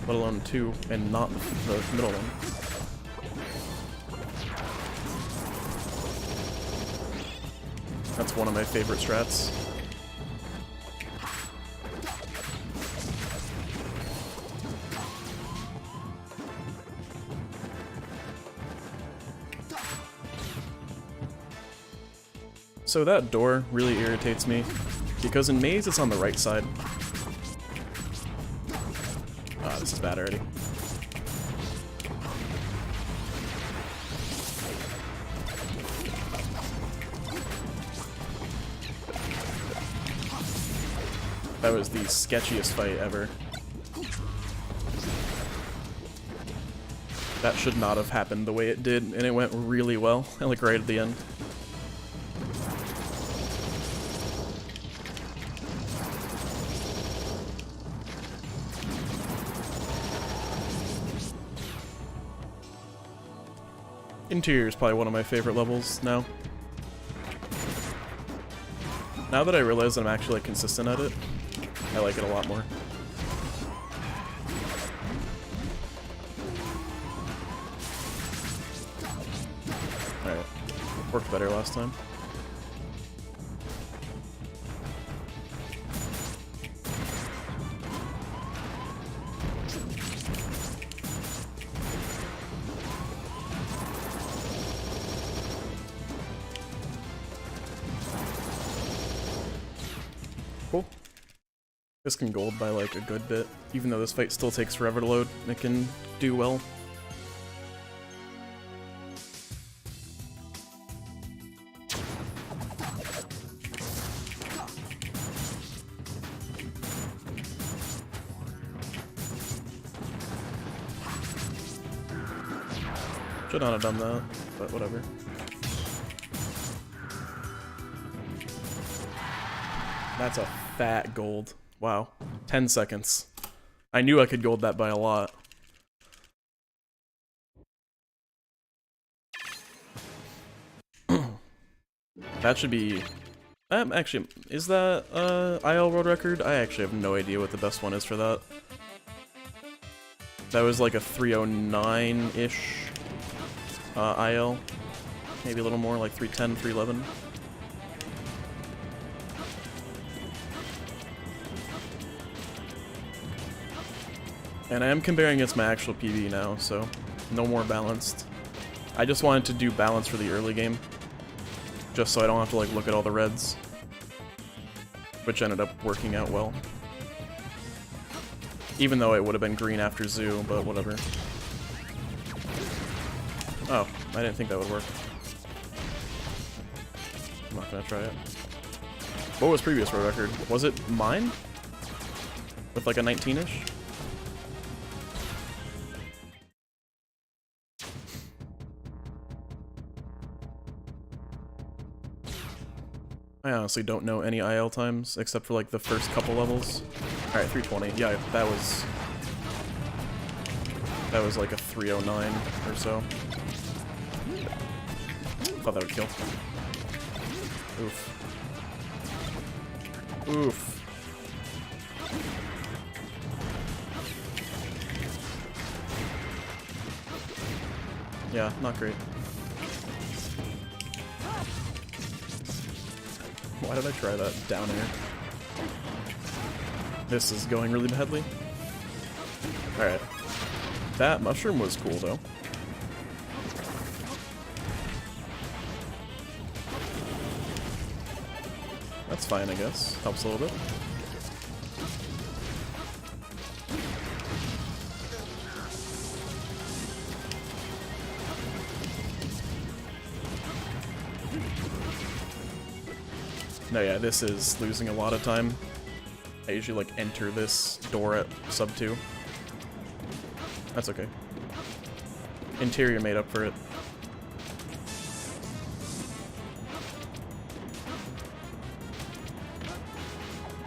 A: Let alone 2, and not the middle one. It's one of my favorite strats. So that door really irritates me, because in Maze it's on the right side. Ah, this is bad already. That was the sketchiest fight ever. That should not have happened the way it did, and it went really well, like right at the end. Interior is probably one of my favorite levels now. Now that I realize that I'm actually like, consistent at it, I like it a lot more. Alright, worked better last time. Cool. This can gold by like a good bit, even though this fight still takes forever to load, it can do well. Should not have done that, but whatever. That's a fat gold. Wow. 10 seconds. I knew I could gold that by a lot. That should be... actually, is that IL world record? I actually have no idea what the best one is for that. That was like a 309-ish IL. Maybe a little more, like 310, 311. And I am comparing against my actual PB now, so no more balanced. I just wanted to do balance for the early game, just so I don't have to like look at all the reds, which ended up working out well. Even though it would have been green after Zoo, but whatever. Oh, I didn't think that would work. I'm not gonna try it. What was previous world record? Was it mine? With like a 19-ish? I honestly don't know any IL times, except for like the first couple levels. Alright, 320. Yeah, that was like a 309 or so. Thought that would kill. Oof. Oof. Yeah, not great. Why did I try that down air? This is going really badly. Alright. That mushroom was cool, though. That's fine, I guess. Helps a little bit. No, yeah, this is losing a lot of time. I usually, like, enter this door at Sub-2. That's okay. Interior made up for it.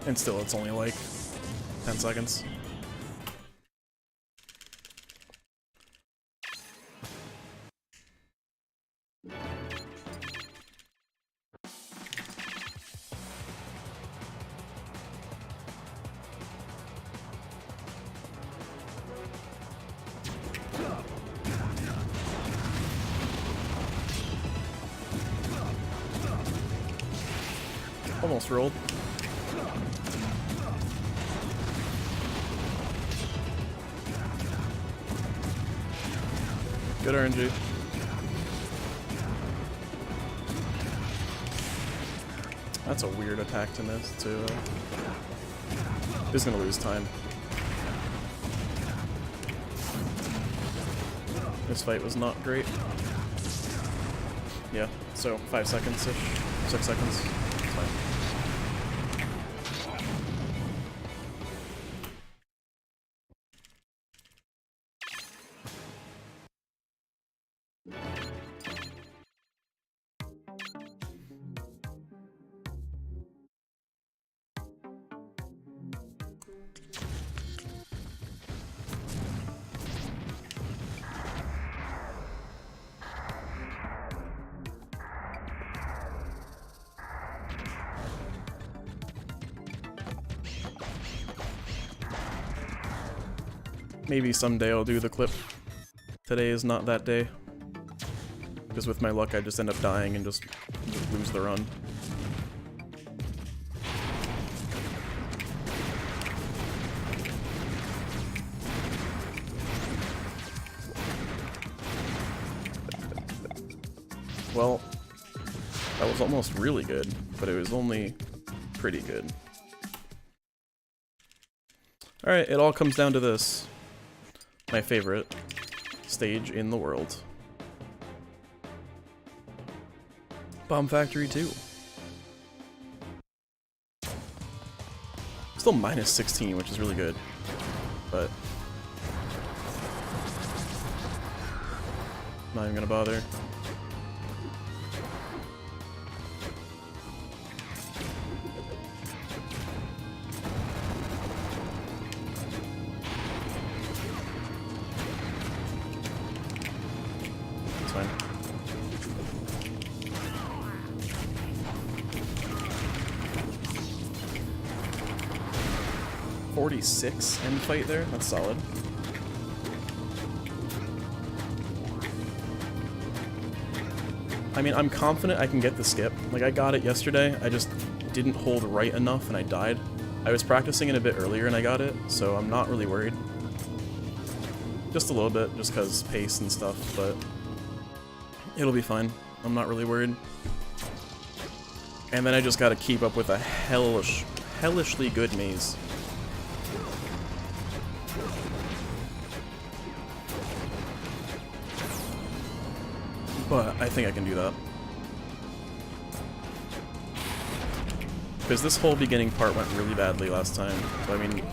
A: And still, it's only, like, 10 seconds. almost rolled. Good RNG. That's a weird attack to miss, too. He's gonna lose time. This fight was not great. Yeah, so 5 seconds-ish. 6 seconds. It's fine. Maybe someday I'll do the clip. Today is not that day. Because with my luck I just end up dying and just lose the run. Well, that was almost really good, but it was only pretty good. Alright, it all comes down to this. My favorite stage in the world. Bomb Factory 2. Still minus 16, which is really good. But not even gonna bother. Fine. .46 end fight there. That's solid. I mean, I'm confident I can get the skip. Like, I got it yesterday. I just didn't hold right enough and I died. I was practicing it a bit earlier and I got it, so I'm not really worried. Just a little bit, just because pace and stuff, but it'll be fine. I'm not really worried. And then I just gotta keep up with a hellishly good maze. But I think I can do that. Because this whole beginning part went really badly last time. So, I mean,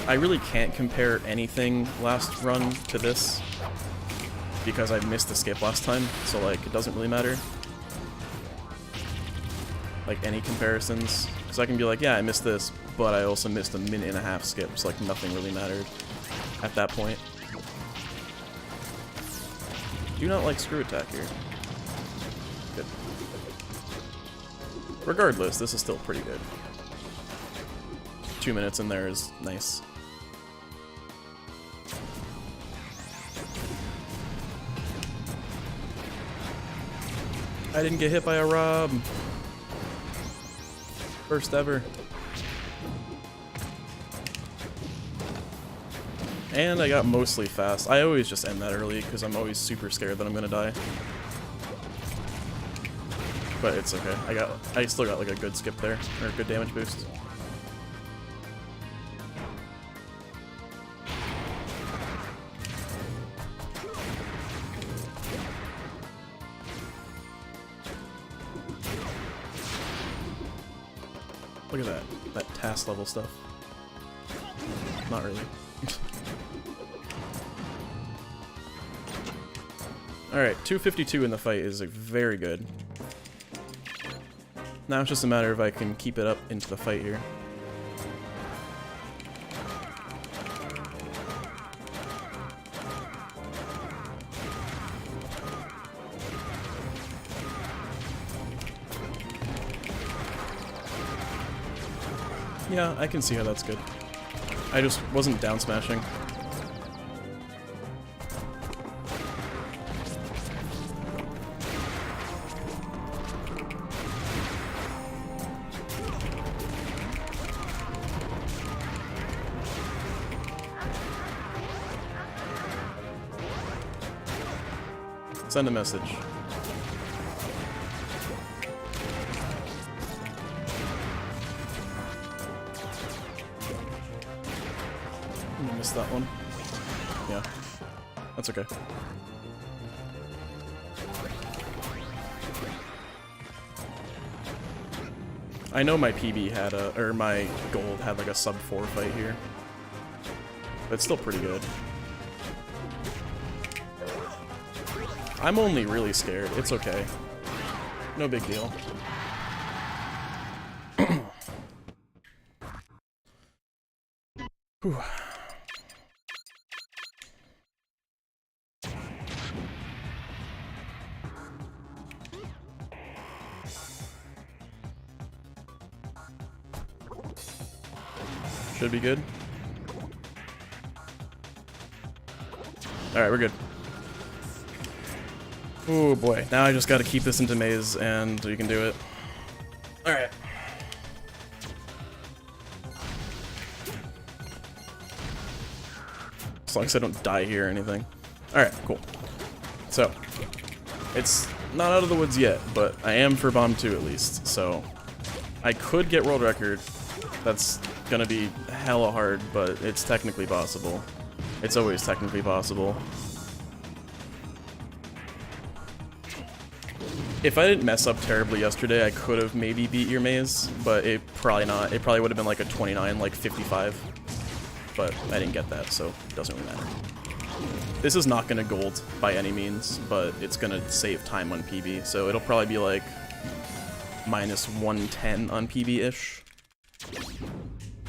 A: I really can't compare anything last run to this. Because I missed the skip last time, so, like, it doesn't really matter. Like, any comparisons. Because I can be like, yeah, I missed this, but I also missed a minute-and-a-half skip, so, like, nothing really mattered at that point. Do not like screw attack here. Good. Regardless, this is still pretty good. 2 minutes in there is nice. I didn't get hit by a Rob. First ever. And I got mostly fast. I always just end that early because I'm always super scared that I'm gonna die. But it's okay. I still got like a good skip there, or a good damage boost. Look at that task level stuff. Not really. Alright, 252 in the fight is like, very good. Now it's just a matter of I can keep it up into the fight here. Yeah, I can see how that's good. I just wasn't down smashing. Send a message. I missed that one. Yeah. That's okay. I know my PB had a, or my gold had like a sub-4 fight here. But it's still pretty good. I'm only really scared. It's okay. No big deal. Whew. Should be good. Alright, we're good. Oh boy, now I just gotta keep this into maze and we can do it. Alright. As long as I don't die here or anything. Alright, cool. So, it's not out of the woods yet, but I am for Bomb 2 at least, so I could get world record. That's gonna be hella hard, but it's technically possible. It's always technically possible. If I didn't mess up terribly yesterday, I could have maybe beat your maze, but it probably not. It probably would have been like a 29, like 55. But I didn't get that, so it doesn't really matter. This is not gonna gold by any means, but it's gonna save time on PB, so it'll probably be like minus 110 on PB-ish.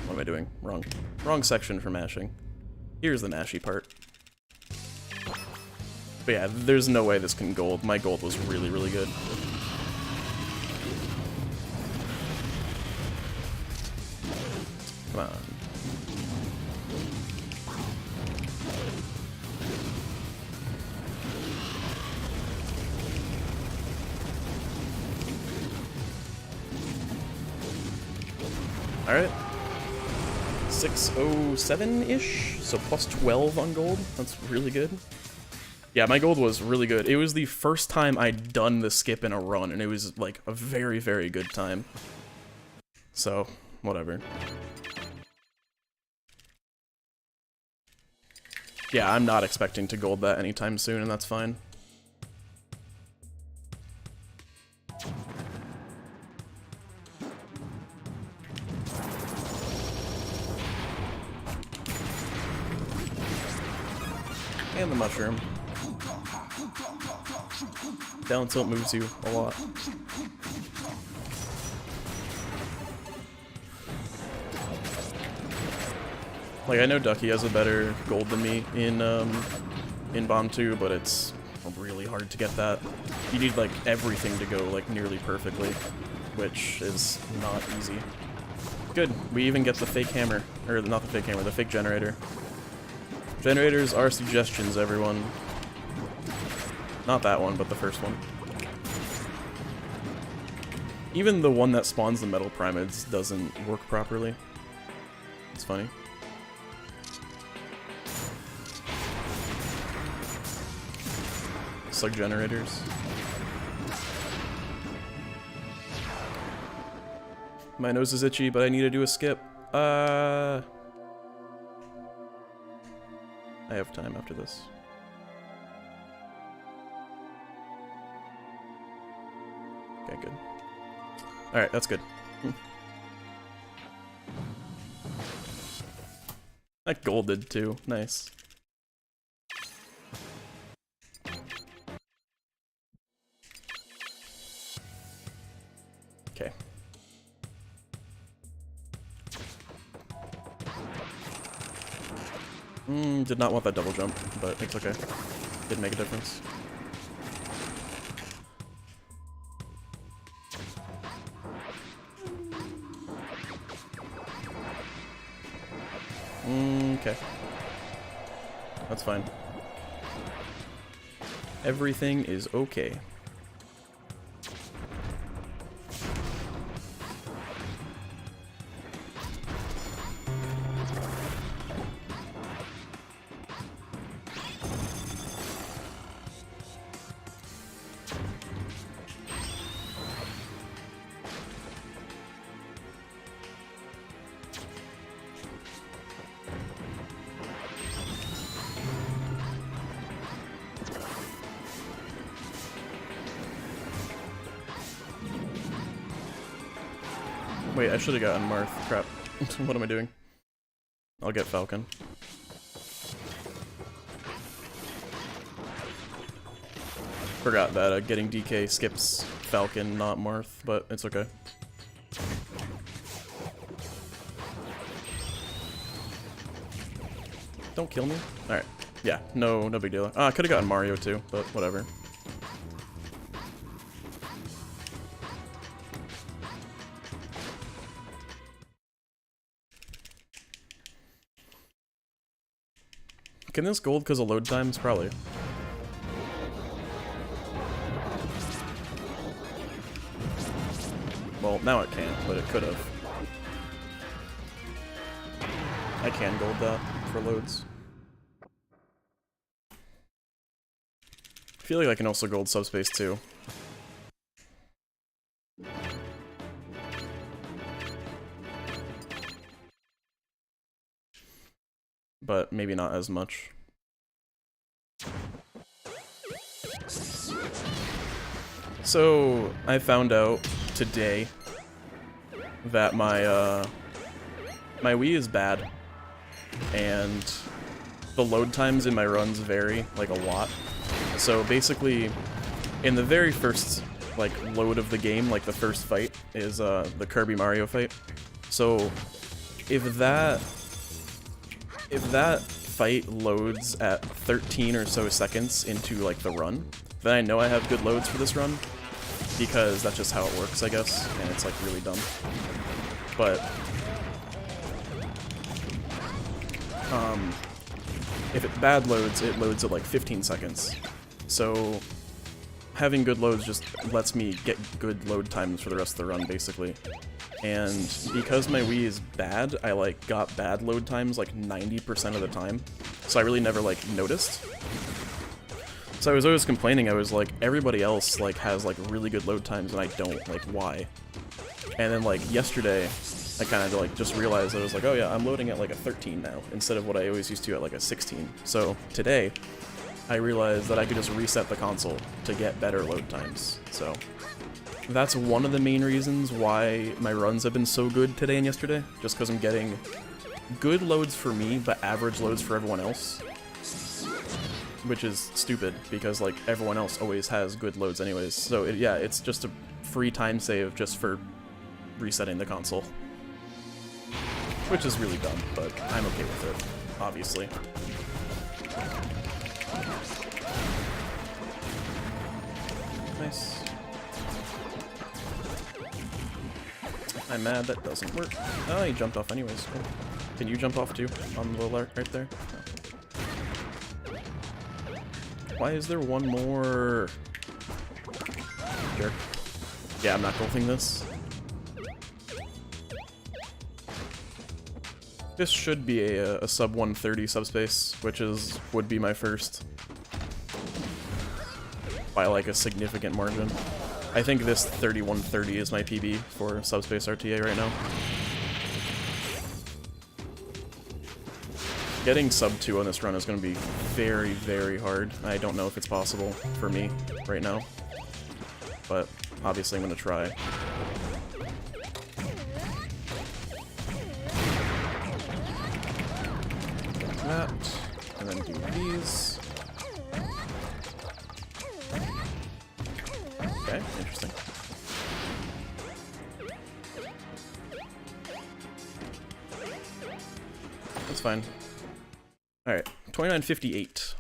A: What am I doing? Wrong section for mashing. Here's the mashy part. But yeah, there's no way this can gold. My gold was really, really good. Come on. Alright. 607-ish, so plus 12 on gold. That's really good. Yeah, my gold was really good. It was the first time I'd done the skip in a run, and it was like a very, very good time. So, whatever. Yeah, I'm not expecting to gold that anytime soon, and that's fine. And the mushroom. Down tilt moves you a lot. Like, I know Ducky has a better gold than me in Bomb 2, but it's really hard to get that. You need, like, everything to go, like, nearly perfectly, which is not easy. Good. We even get the fake hammer. Or, not the fake hammer, the fake generator. Generators are suggestions, everyone. Not that one, but the first one. Even the one that spawns the metal pyramids doesn't work properly. It's funny. Slug generators. My nose is itchy, but I need to do a skip. I have time after this. Okay, good. Alright, that's good. That gold did too. Nice. Okay. Did not want that double jump, but it's okay. Didn't make a difference. Okay. That's fine. Everything is okay. Wait, I should have gotten Marth. Crap. What am I doing? I'll get Falcon. Forgot that getting DK skips Falcon, not Marth, but it's okay. Don't kill me. Alright. Yeah, no big deal. I could have gotten Mario too, but whatever. Can this gold because of load times? Probably. Well, now it can't, but it could have. I can gold that for loads. I feel like I can also gold Subspace too. But maybe not as much. So, I found out today that my my Wii is bad, and the load times in my runs vary, like, a lot. So basically, in the very first, like, load of the game, like the first fight, is the Kirby Mario fight. So, if that fight loads at 13 or so seconds into, like, the run, then I know I have good loads for this run, because that's just how it works, I guess, and it's, like, really dumb. But if it bad loads, it loads at, like, 15 seconds. So having good loads just lets me get good load times for the rest of the run, basically. And because my Wii is bad, I, like, got bad load times, like, 90% of the time. So I really never, like, noticed. So I was always complaining, I was like, everybody else, like, has, like, really good load times and I don't, like, why? And then, like, yesterday, I kind of, like, just realized, I was like, oh yeah, I'm loading at, like, a 13 now, instead of what I always used to at, like, a 16. So today, I realized that I could just reset the console to get better load times. So that's one of the main reasons why my runs have been so good today and yesterday, just because I'm getting good loads for me, but average loads for everyone else. Which is stupid, because, like, everyone else always has good loads anyways. So, yeah, it's just a free time save just for resetting the console. Which is really dumb, but I'm okay with it, obviously. Nice. I'm mad that doesn't work. Oh, he jumped off anyways. Cool. Can you jump off too? On the left, right there? No. Why is there one more? Jerk. Yeah, I'm not golding this. This should be a sub 130 subspace, which would be my first. By, like, a significant margin. I think this 3130 is my PB for Subspace RTA right now. Getting sub-2 on this run is going to be very, very hard. I don't know if it's possible for me right now, but obviously I'm going to try. That, and then do these. Okay, interesting. That's fine. Alright, 2958.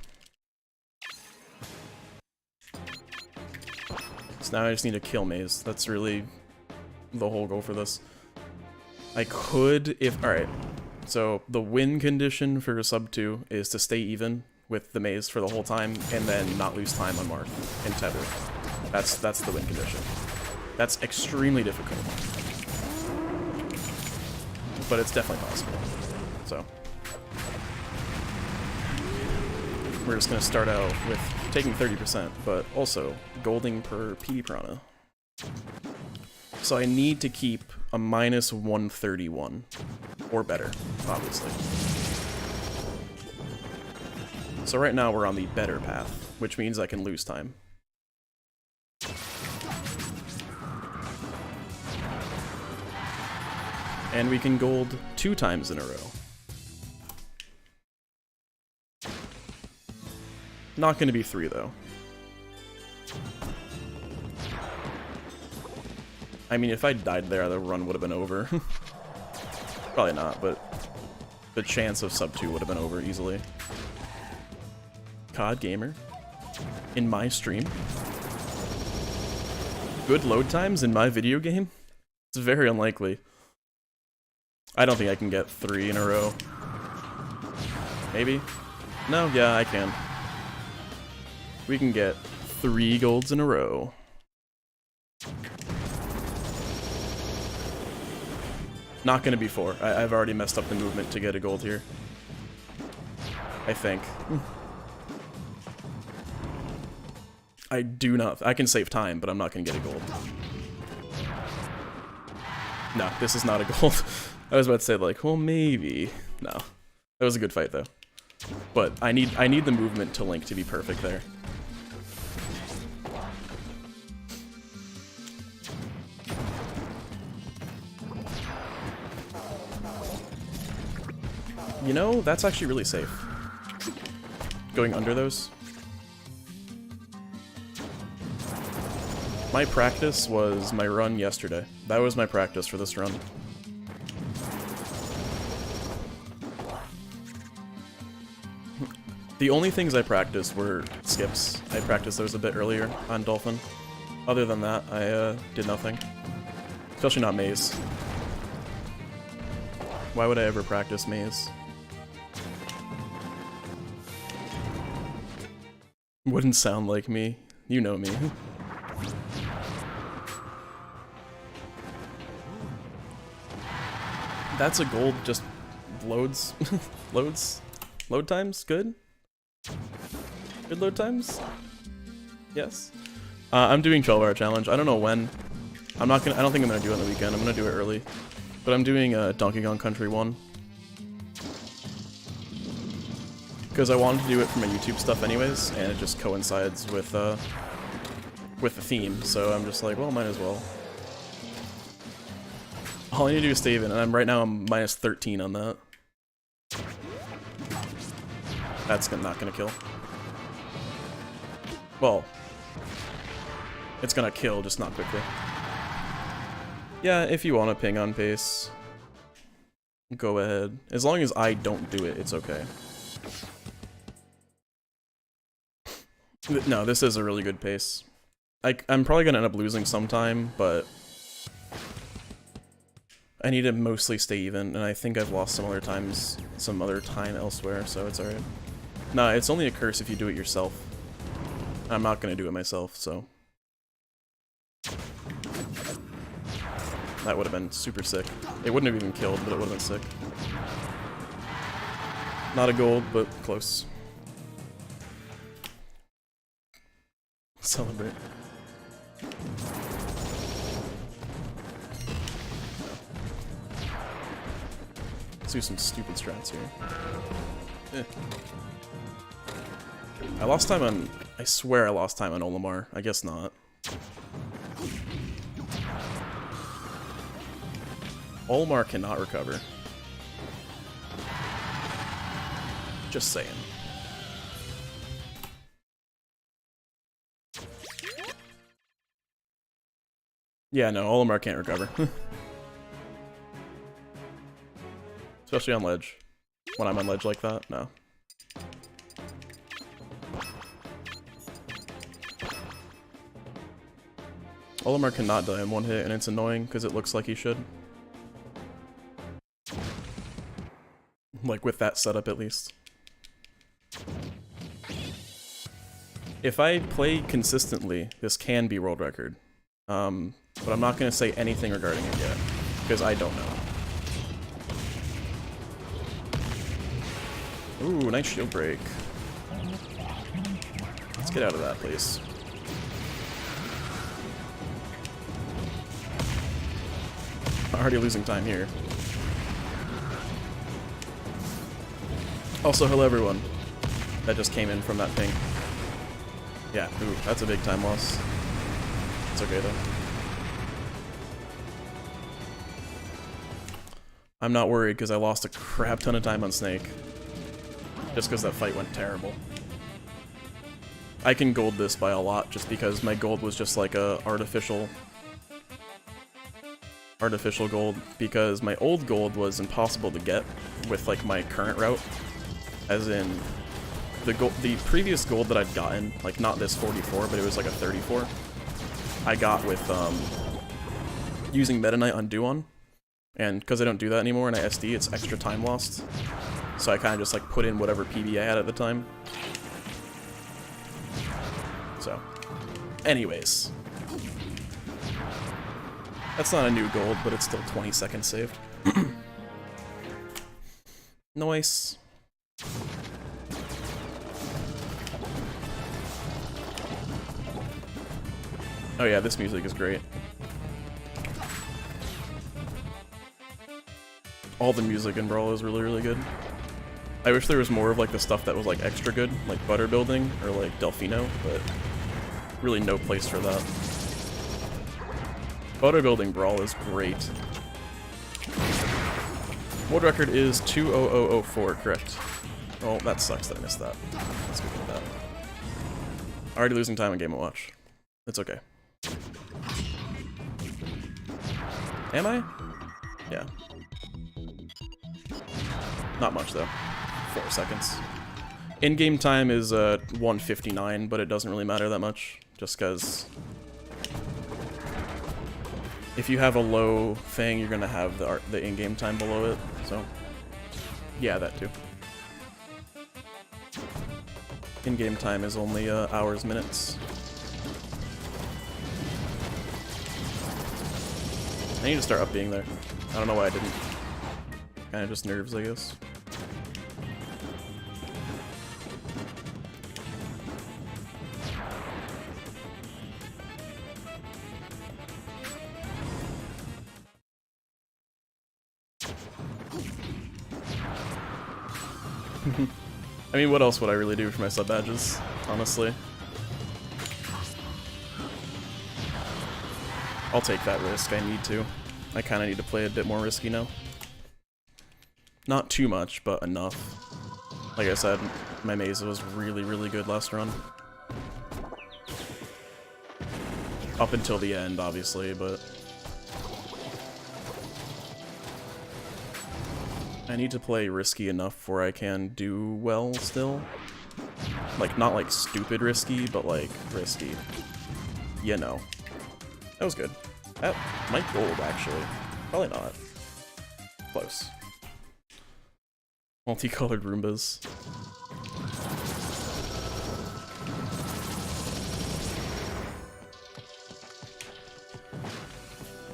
A: So now I just need to kill Maze. That's really the whole goal for this. I could, if... Alright, so the win condition for sub-2 is to stay even with the Maze for the whole time, and then not lose time on Marth and Tether. That's the win condition. That's extremely difficult. But it's definitely possible. So we're just gonna start out with taking 30%, but also golding per PD Piranha. So I need to keep a minus 131 or better, obviously. So right now we're on the better path, which means I can lose time. And we can gold 2 times in a row. Not going to be 3, though. I mean, if I died there, the run would have been over. Probably not, but the chance of Sub-2 would have been over easily. COD Gamer. In my stream. Good load times in my video game? It's very unlikely. I don't think I can get 3 in a row. Maybe? No, yeah, I can. We can get 3 golds in a row. Not gonna be 4. I've already messed up the movement to get a gold here. I think. I do not. I can save time, but I'm not gonna get a gold. No, this is not a gold. I was about to say, like, well, maybe. No. That was a good fight, though. But I need the movement to Link to be perfect there. You know, that's actually really safe. Going under those. My practice was my run yesterday. That was my practice for this run. The only things I practiced were skips. I practiced those a bit earlier on Dolphin. Other than that, I did nothing. Especially not maze. Why would I ever practice maze? Wouldn't sound like me. You know me. That's a gold, just loads. Loads? Load times? Good? Good load times? Yes. I'm doing 12-hour challenge. I don't know when. I don't think I'm gonna do it on the weekend. I'm gonna do it early. But I'm doing Donkey Kong Country 1. Because I wanted to do it for my YouTube stuff anyways, and it just coincides with the theme, so I'm just like, well, might as well. All I need to do is stay even, and right now I'm minus 13 on that. That's not gonna kill. Well, it's gonna kill, just not quickly. Yeah, if you want to ping on pace, go ahead. As long as I don't do it, it's okay. No, this is a really good pace. I'm probably gonna end up losing sometime, but I need to mostly stay even, and I think I've lost some other time elsewhere, so it's alright. Nah, it's only a curse if you do it yourself. I'm not gonna do it myself, so. That would have been super sick. It wouldn't have even killed, but it would have been sick. Not a gold, but close. Celebrate. Let's do some stupid strats here. Eh. I lost time on... I swear I lost time on Olimar. I guess not. Olimar cannot recover. Just saying. Yeah, no, Olimar can't recover. Especially on ledge. When I'm on ledge like that, no. Olimar cannot die in one hit, and it's annoying because it looks like he should. Like, with that setup, at least. If I play consistently, this can be world record. But I'm not going to say anything regarding it yet, because I don't know. Ooh, nice shield break. Let's get out of that, please. Already losing time here. Also, hello everyone that just came in from that ping. Yeah, ooh, that's a big time loss. It's okay though. I'm not worried because I lost a crap ton of time on Snake. Just because that fight went terrible. I can gold this by a lot just because my gold was just like a artificial gold, because my old gold was impossible to get with like my current route. As in the previous gold that I'd gotten, like not this 44, but it was like a 34. I got with using Meta Knight on Duon. And because I don't do that anymore and I SD, it's extra time lost. So I kind of just like put in whatever PB I had at the time. So, anyways. That's not a new gold, but it's still 20 seconds saved. Nice. Oh yeah, this music is great. All the music in Brawl is really, really good. I wish there was more of like the stuff that was like extra good, like butter building or like Delfino, but really no place for that. Butter building Brawl is great. World record is 20004, correct. Oh, that sucks that I missed that. Let's go with that. Already losing time in Game & Watch. It's okay. Am I? Yeah. Not much though. 4 seconds. In-game time is 1:59, but it doesn't really matter that much, just because if you have a low thing, you're gonna have the in-game time below it. So yeah, that too. In-game time is only hours, minutes. I need to start up being there. I don't know why I didn't. Kinda just nerves, I guess. I mean, what else would I really do for my sub badges, honestly? I'll take that risk, I need to. I kinda need to play a bit more risky now. Not too much, but enough. Like I said, my maze was really, really good last run. Up until the end, obviously, but I need to play risky enough where I can do well still. Like, not like stupid risky, but like risky. You know. That was good. That might gold, actually. Probably not. Close. Multicolored Roombas.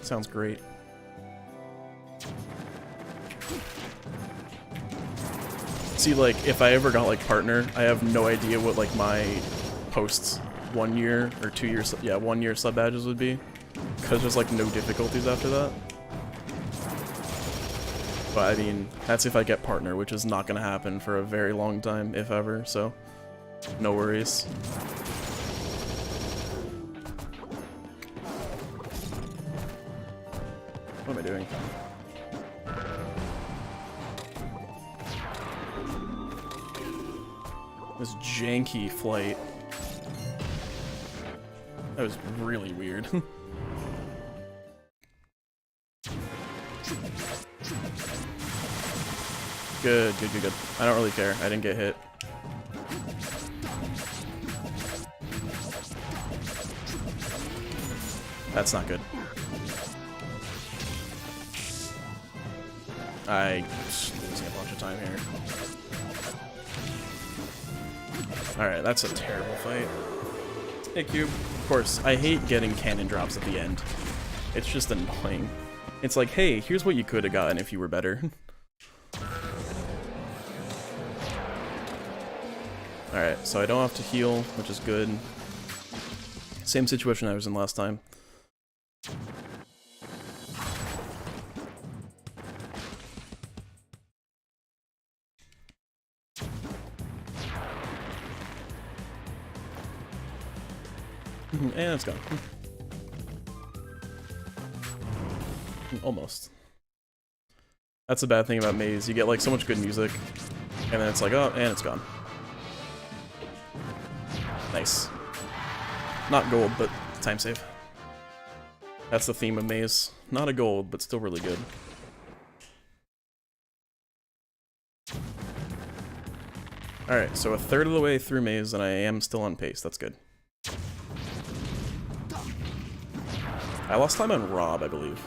A: Sounds great. See, like, if I ever got, like, partner, I have no idea what, like, my posts 1 year or 2 years, yeah, 1 year sub badges would be. Because there's, like, no difficulties after that. But, I mean, that's if I get partner, which is not gonna happen for a very long time, if ever, so no worries. What am I doing? This janky flight. That was really weird. Good, good, good, good. I don't really care. I didn't get hit. That's not good. I'm losing a bunch of time here. Alright, that's a terrible fight. Hey, Cube. Of course, I hate getting cannon drops at the end. It's just annoying. It's like, hey, here's what you could have gotten if you were better. Alright, so I don't have to heal, which is good. Same situation I was in last time. And it's gone. Almost. That's a bad thing about Maze. You get like so much good music, and then it's like, oh, and it's gone. Nice. Not gold, but time save. That's the theme of Maze. Not a gold, but still really good. Alright, so a third of the way through Maze, and I am still on pace. That's good. I lost time on Rob, I believe.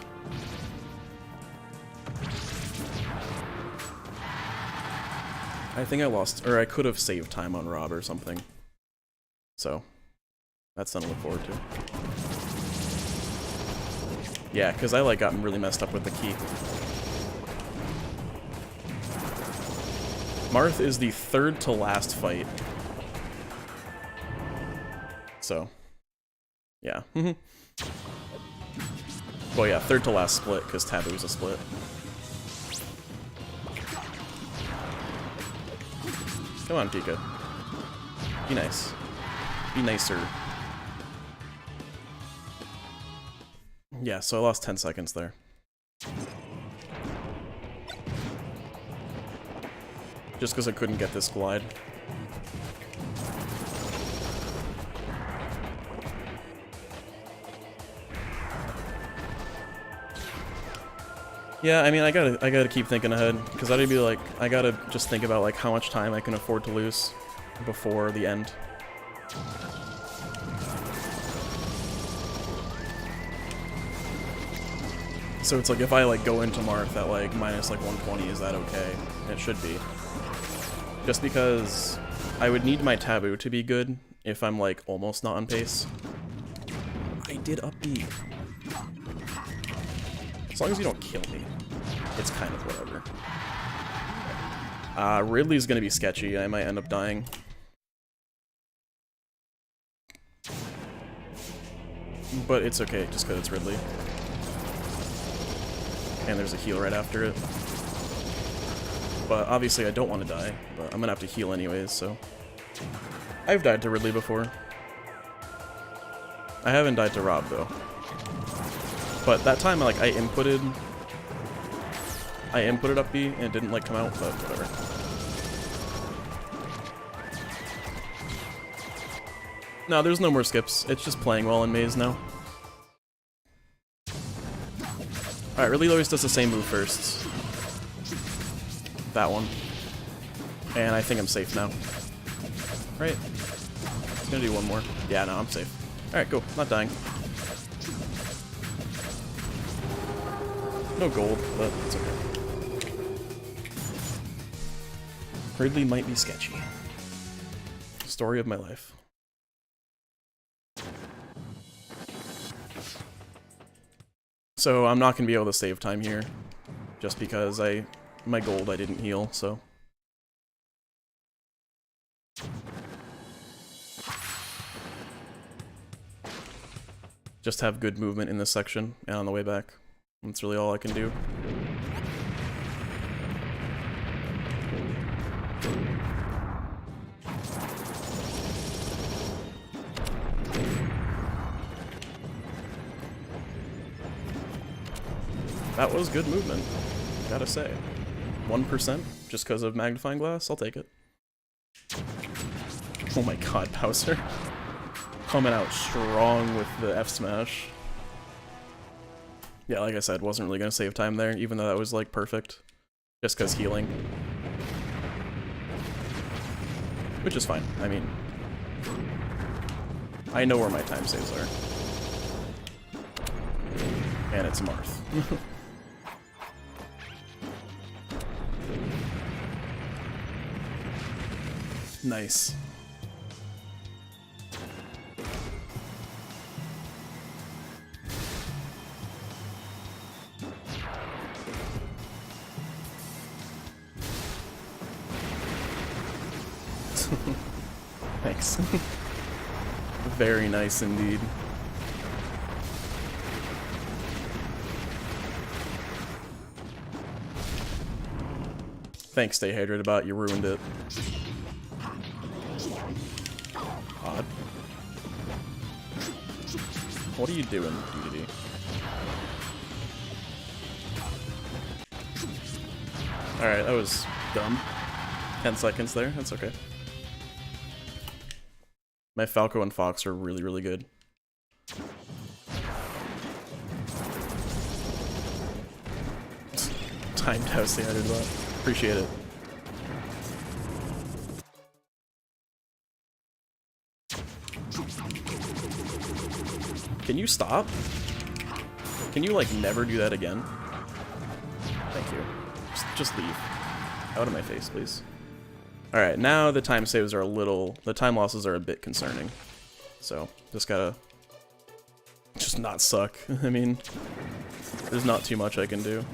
A: I think I lost, or I could have saved time on Rob or something. So, that's something to look forward to. Yeah, because I like got really messed up with the key. Marth is the third to last fight. So, yeah. Well, yeah, third to last split, because Taboo's a split. Come on, Pika. Be nice. Be nicer. Yeah, so I lost 10 seconds there. Just because I couldn't get this glide. Yeah, I mean, I gotta keep thinking ahead, because I'd be like, I gotta just think about like how much time I can afford to lose before the end. So it's like, if I like go into Marth at like minus like 120, is that okay? It should be. Just because I would need my Taboo to be good if I'm like almost not on pace. I did up B. As long as you don't kill me, it's kind of whatever. Ridley's gonna be sketchy. I might end up dying. But it's okay, just because it's Ridley. And there's a heal right after it. But obviously I don't want to die, but I'm gonna have to heal anyways, so... I've died to Ridley before. I haven't died to Rob, though. But that time, like, I inputted up B, and it didn't, like, come out, but whatever. No, there's no more skips. It's just playing well in Maze now. Alright, Ridley always does the same move first. That one. And I think I'm safe now. Right? I'm gonna do one more. Yeah, no, I'm safe. Alright, cool. Not dying. No gold, but it's okay. Ridley might be sketchy. Story of my life. So I'm not gonna be able to save time here, just because my gold I didn't heal, so. Just have good movement in this section and on the way back. That's really all I can do. That was good movement, gotta say. 1% just because of magnifying glass, I'll take it. Oh my god, Bowser. Coming out strong with the F smash. Yeah, like I said, wasn't really gonna save time there, even though that was like perfect. Just because healing. Which is fine, I mean... I know where my time saves are. And it's Marth. Nice. Thanks. Very nice indeed. Thanks, Stay Hydrated Bot, you ruined it. Odd. What are you doing, DDD? Alright, that was dumb. 10 seconds there, that's okay. My Falco and Fox are really, really good. Timed house the added that. Appreciate it. Can you stop? Can you, like, never do that again? Thank you. Just leave. Out of my face, please. Alright, now the time saves are a little... The time losses are a bit concerning. So, just gotta... just not suck. I mean, there's not too much I can do.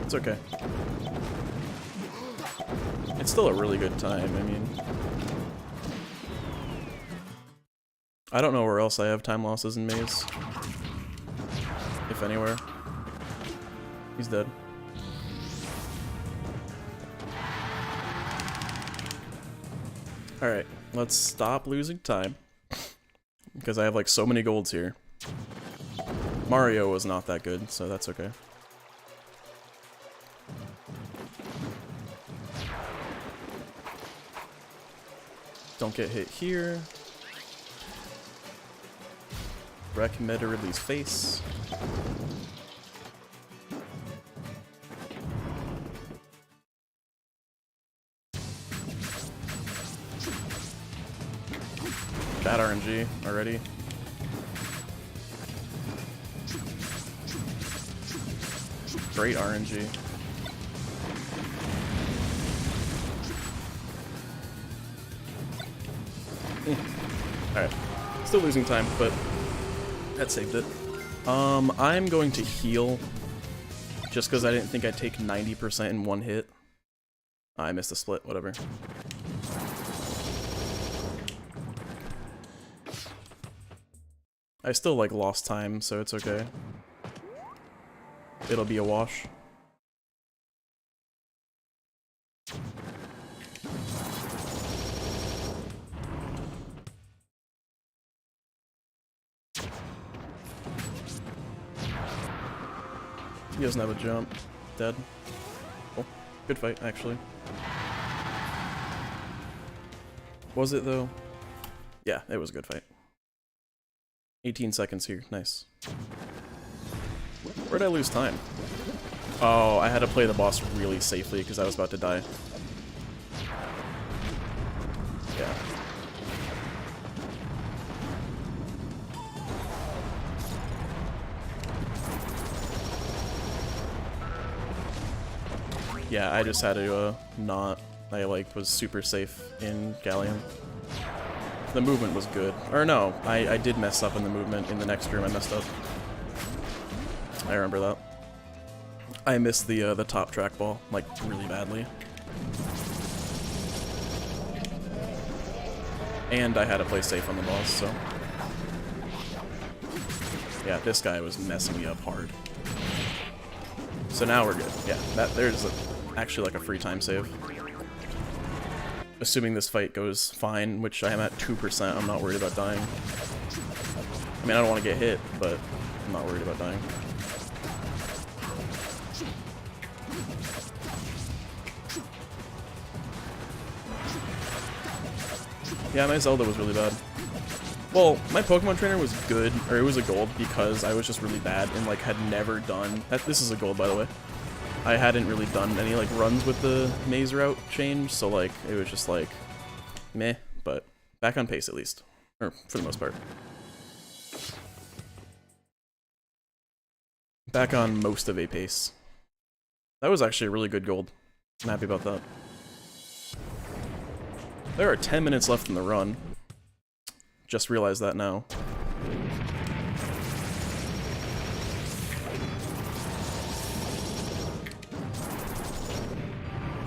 A: It's okay. It's still a really good time, I mean... I don't know where else I have time losses in Maze. If anywhere. He's dead. Alright, let's stop losing time. Because I have like so many golds here. Mario was not that good, so that's okay. Don't get hit here. Wreck Meta Ridley's face. Bad RNG already. Great RNG. Alright. Still losing time, but that saved it. I'm going to heal just because I didn't think I'd take 90% in one hit. I missed a split, whatever. I still like lost time, so it's okay. It'll be a wash. He doesn't have a jump. Dead. Oh, good fight, actually. Was it, though? Yeah, it was a good fight. 18 seconds here. Nice. Where'd I lose time? Oh, I had to play the boss really safely because I was about to die. Yeah. Yeah, I just had to, not... I, like, was super safe in Galleon. The movement was good. Or no, I did mess up in the movement. In the next room I messed up. I remember that. I missed the top trackball, like, really badly. And I had to play safe on the boss, so... Yeah, this guy was messing me up hard. So now we're good. Yeah, there's actually like a free time save. Assuming this fight goes fine, which I am at 2%, I'm not worried about dying. I mean, I don't want to get hit, but I'm not worried about dying. Yeah, my Zelda was really bad. Well, my Pokemon trainer was good, or it was a gold, because I was just really bad and, like, had never done... This is a gold, by the way. I hadn't really done any, like, runs with the maze route change, so, like, it was just, like, meh, but back on pace, at least. Or, for the most part. Back on most of a pace. That was actually a really good gold. I'm happy about that. There are 10 minutes left in the run. Just realized that now.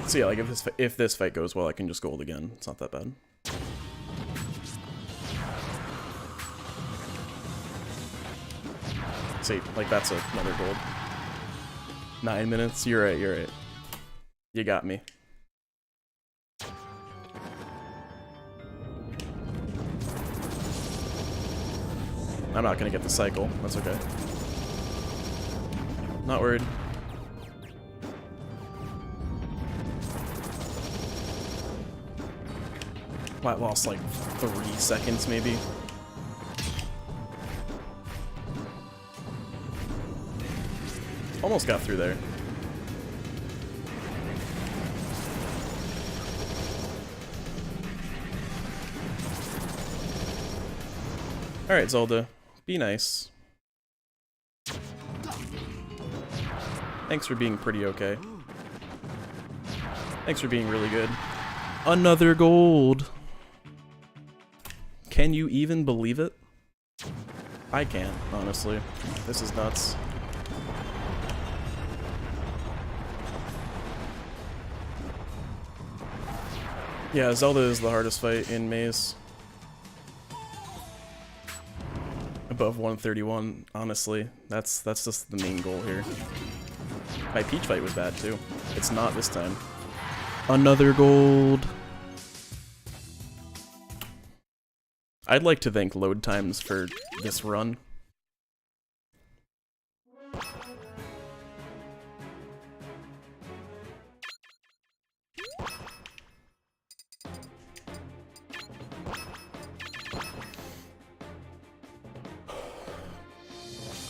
A: So yeah, like if this fight goes well, I can just gold again. It's not that bad. See, like that's another gold. 9 minutes. You're right. You're right. You got me. I'm not gonna get the cycle. That's okay. Not worried. Well, I lost like 3 seconds maybe. Almost got through there. Alright, Zelda. Be nice. Thanks for being pretty okay. Thanks for being really good. Another gold! Can you even believe it? I can't, honestly. This is nuts. Yeah, Zelda is the hardest fight in Maze. Above 131, honestly. That's just the main goal here. My Peach fight was bad too. It's not this time. Another gold! I'd like to thank load times for this run.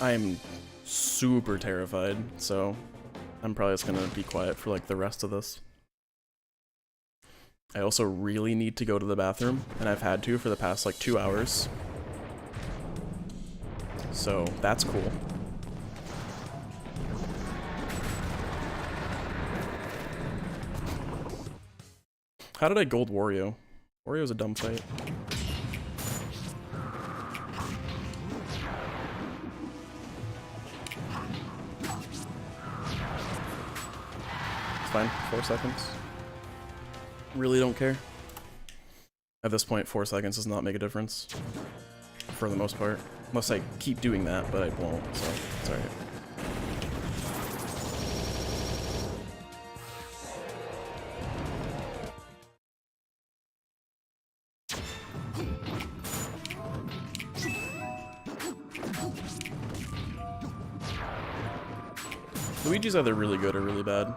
A: I'm super terrified, so I'm probably just gonna be quiet for like the rest of this. I also really need to go to the bathroom, and I've had to for the past like 2 hours. So that's cool. How did I gold Wario? Wario's a dumb fight. Fine, 4 seconds. Really don't care. At this point, 4 seconds does not make a difference. For the most part. Unless I keep doing that, but I won't, so it's alright. Luigi's either really good or really bad.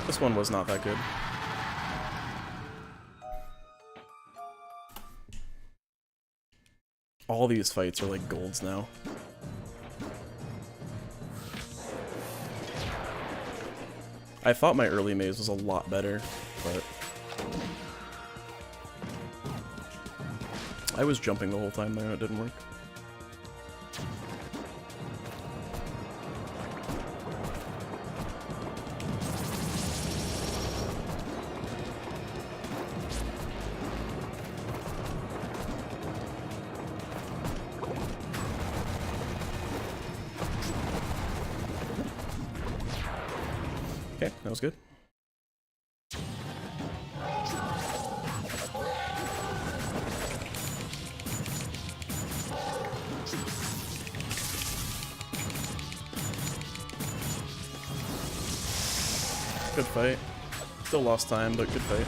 A: This one was not that good. All these fights are like golds now. I thought my early maze was a lot better, but I was jumping the whole time there and it didn't work. Okay, that was good. Good fight. Still lost time, but good fight.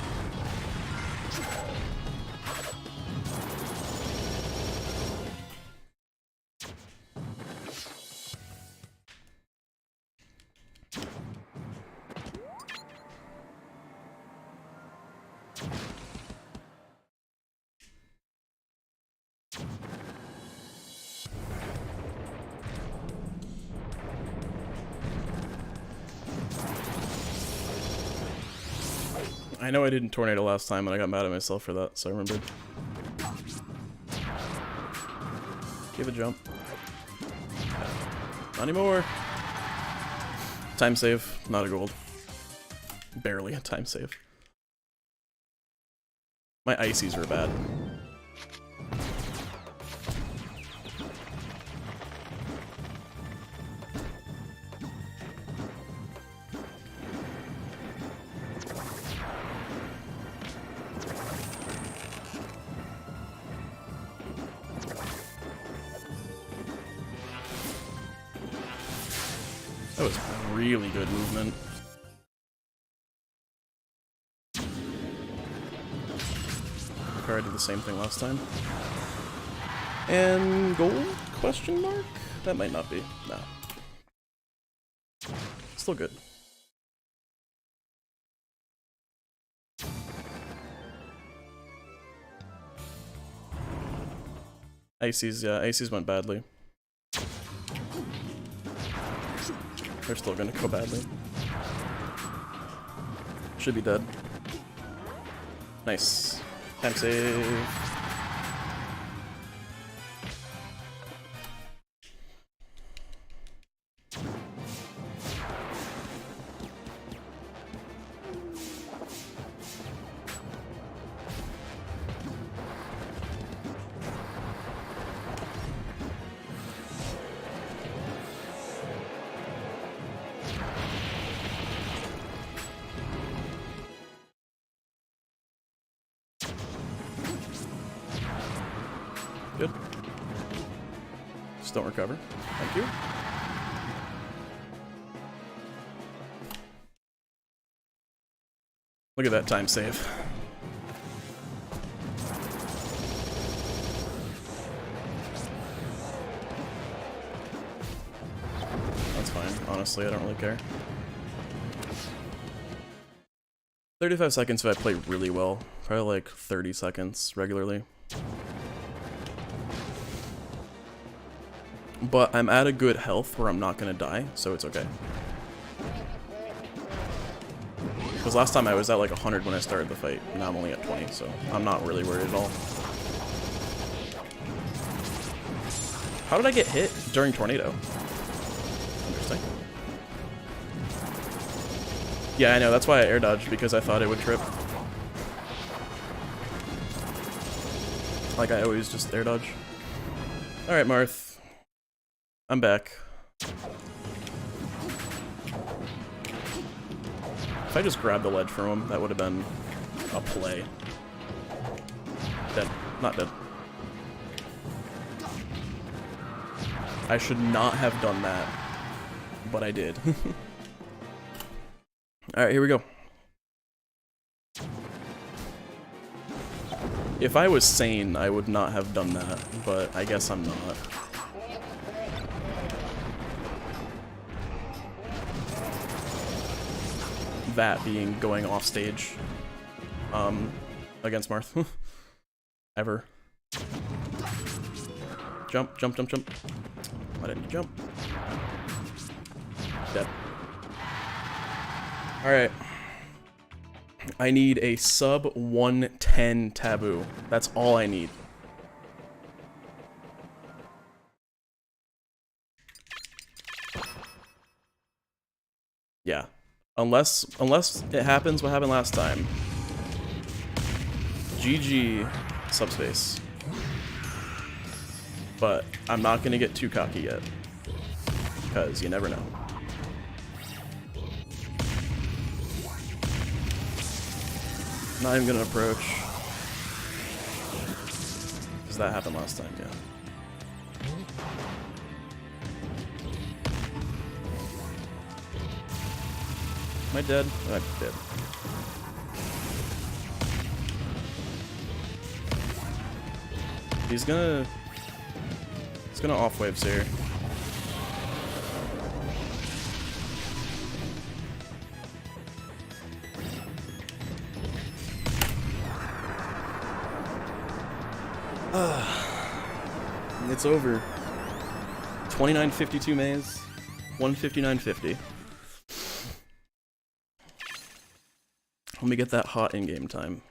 A: I know I didn't tornado last time and I got mad at myself for that, so I remembered. Give a jump. Not anymore. Time save, not a gold. Barely a time save. My ices were bad. That was really good movement. I did the same thing last time. And gold? Question mark? That might not be. Nah. Still good. Ices, yeah, Ices went badly. They're still gonna go badly. Should be dead. Nice. Time save. Good. Just don't recover. Thank you. Look at that time save. That's fine. Honestly, I don't really care. 35 seconds if I play really well. Probably like 30 seconds regularly. But I'm at a good health where I'm not gonna die, so it's okay. Because last time I was at like 100 when I started the fight, and now I'm only at 20, so I'm not really worried at all. How did I get hit during Tornado? Interesting. Yeah, I know, that's why I air dodged, because I thought it would trip. Like I always just air dodge. Alright, Marth. I'm back. If I just grabbed the ledge from him, that would have been a play. Dead. Not dead. I should not have done that, but I did. Alright, here we go. If I was sane, I would not have done that, but I guess I'm not. That being going off stage against Marth. Ever. Jump, jump, jump, jump. Why didn't you jump? Dead. Alright. I need a sub 110 taboo. That's all I need. Yeah. Unless it happens what happened last time. GG Subspace. But I'm not gonna get too cocky yet. Because you never know. Not even gonna approach. Because that happened last time, yeah. Am I dead? Oh, I'm dead. He's gonna off waves here. It's over. 29.52 maze, 159.50. Let me get that hot in-game time.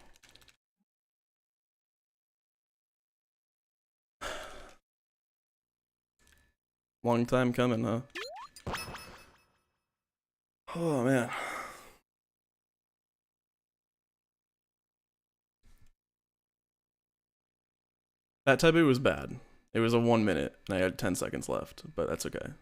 A: Long time coming, huh? Oh, man. That taboo was bad. It was a 1 minute, and I had 10 seconds left, but that's okay.